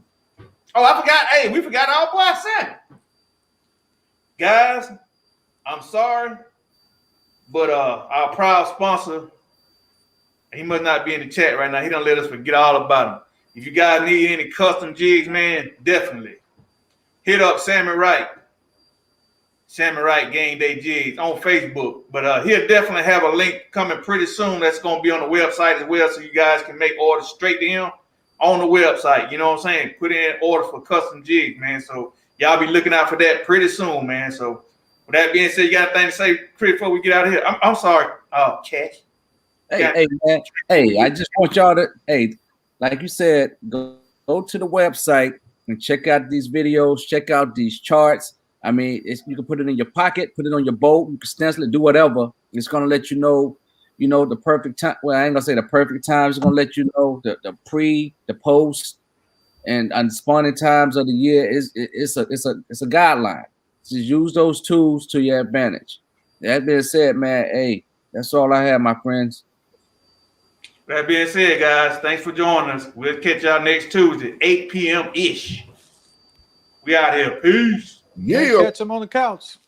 Speaker 2: Oh, I forgot. Hey, we forgot our boy Sammy. Guys, I'm sorry, but our proud sponsor, he must not be in the chat right now. He don't let us forget all about him. If you guys need any custom jigs, man, definitely hit up Sammy Wright. Sammy Wright Game Day Jigs on Facebook. But he'll definitely have a link coming pretty soon that's going to be on the website as well, so you guys can make orders straight to him on the website. You know what I'm saying? Put in orders for custom jigs, man. So y'all be looking out for that pretty soon, man. So with that being said, you got anything to say before we get out of here? I'm sorry, Cash.
Speaker 3: Hey, man. Hey, I just want y'all to, like you said, go to the website and check out these videos, check out these charts. I mean, you can put it in your pocket, put it on your boat, you can stencil it, do whatever. It's gonna let you know, the perfect time. Well, I ain't gonna say the perfect time. It's gonna let you know the pre, the post, and spawning times of the year. It's a guideline. Just use those tools to your advantage. That being said, man, hey, that's all I have, my friends.
Speaker 2: That being said, guys, thanks for joining us. We'll catch y'all next Tuesday, 8 p.m. ish. We out here. Peace.
Speaker 6: Yeah.
Speaker 4: Catch them on the couch.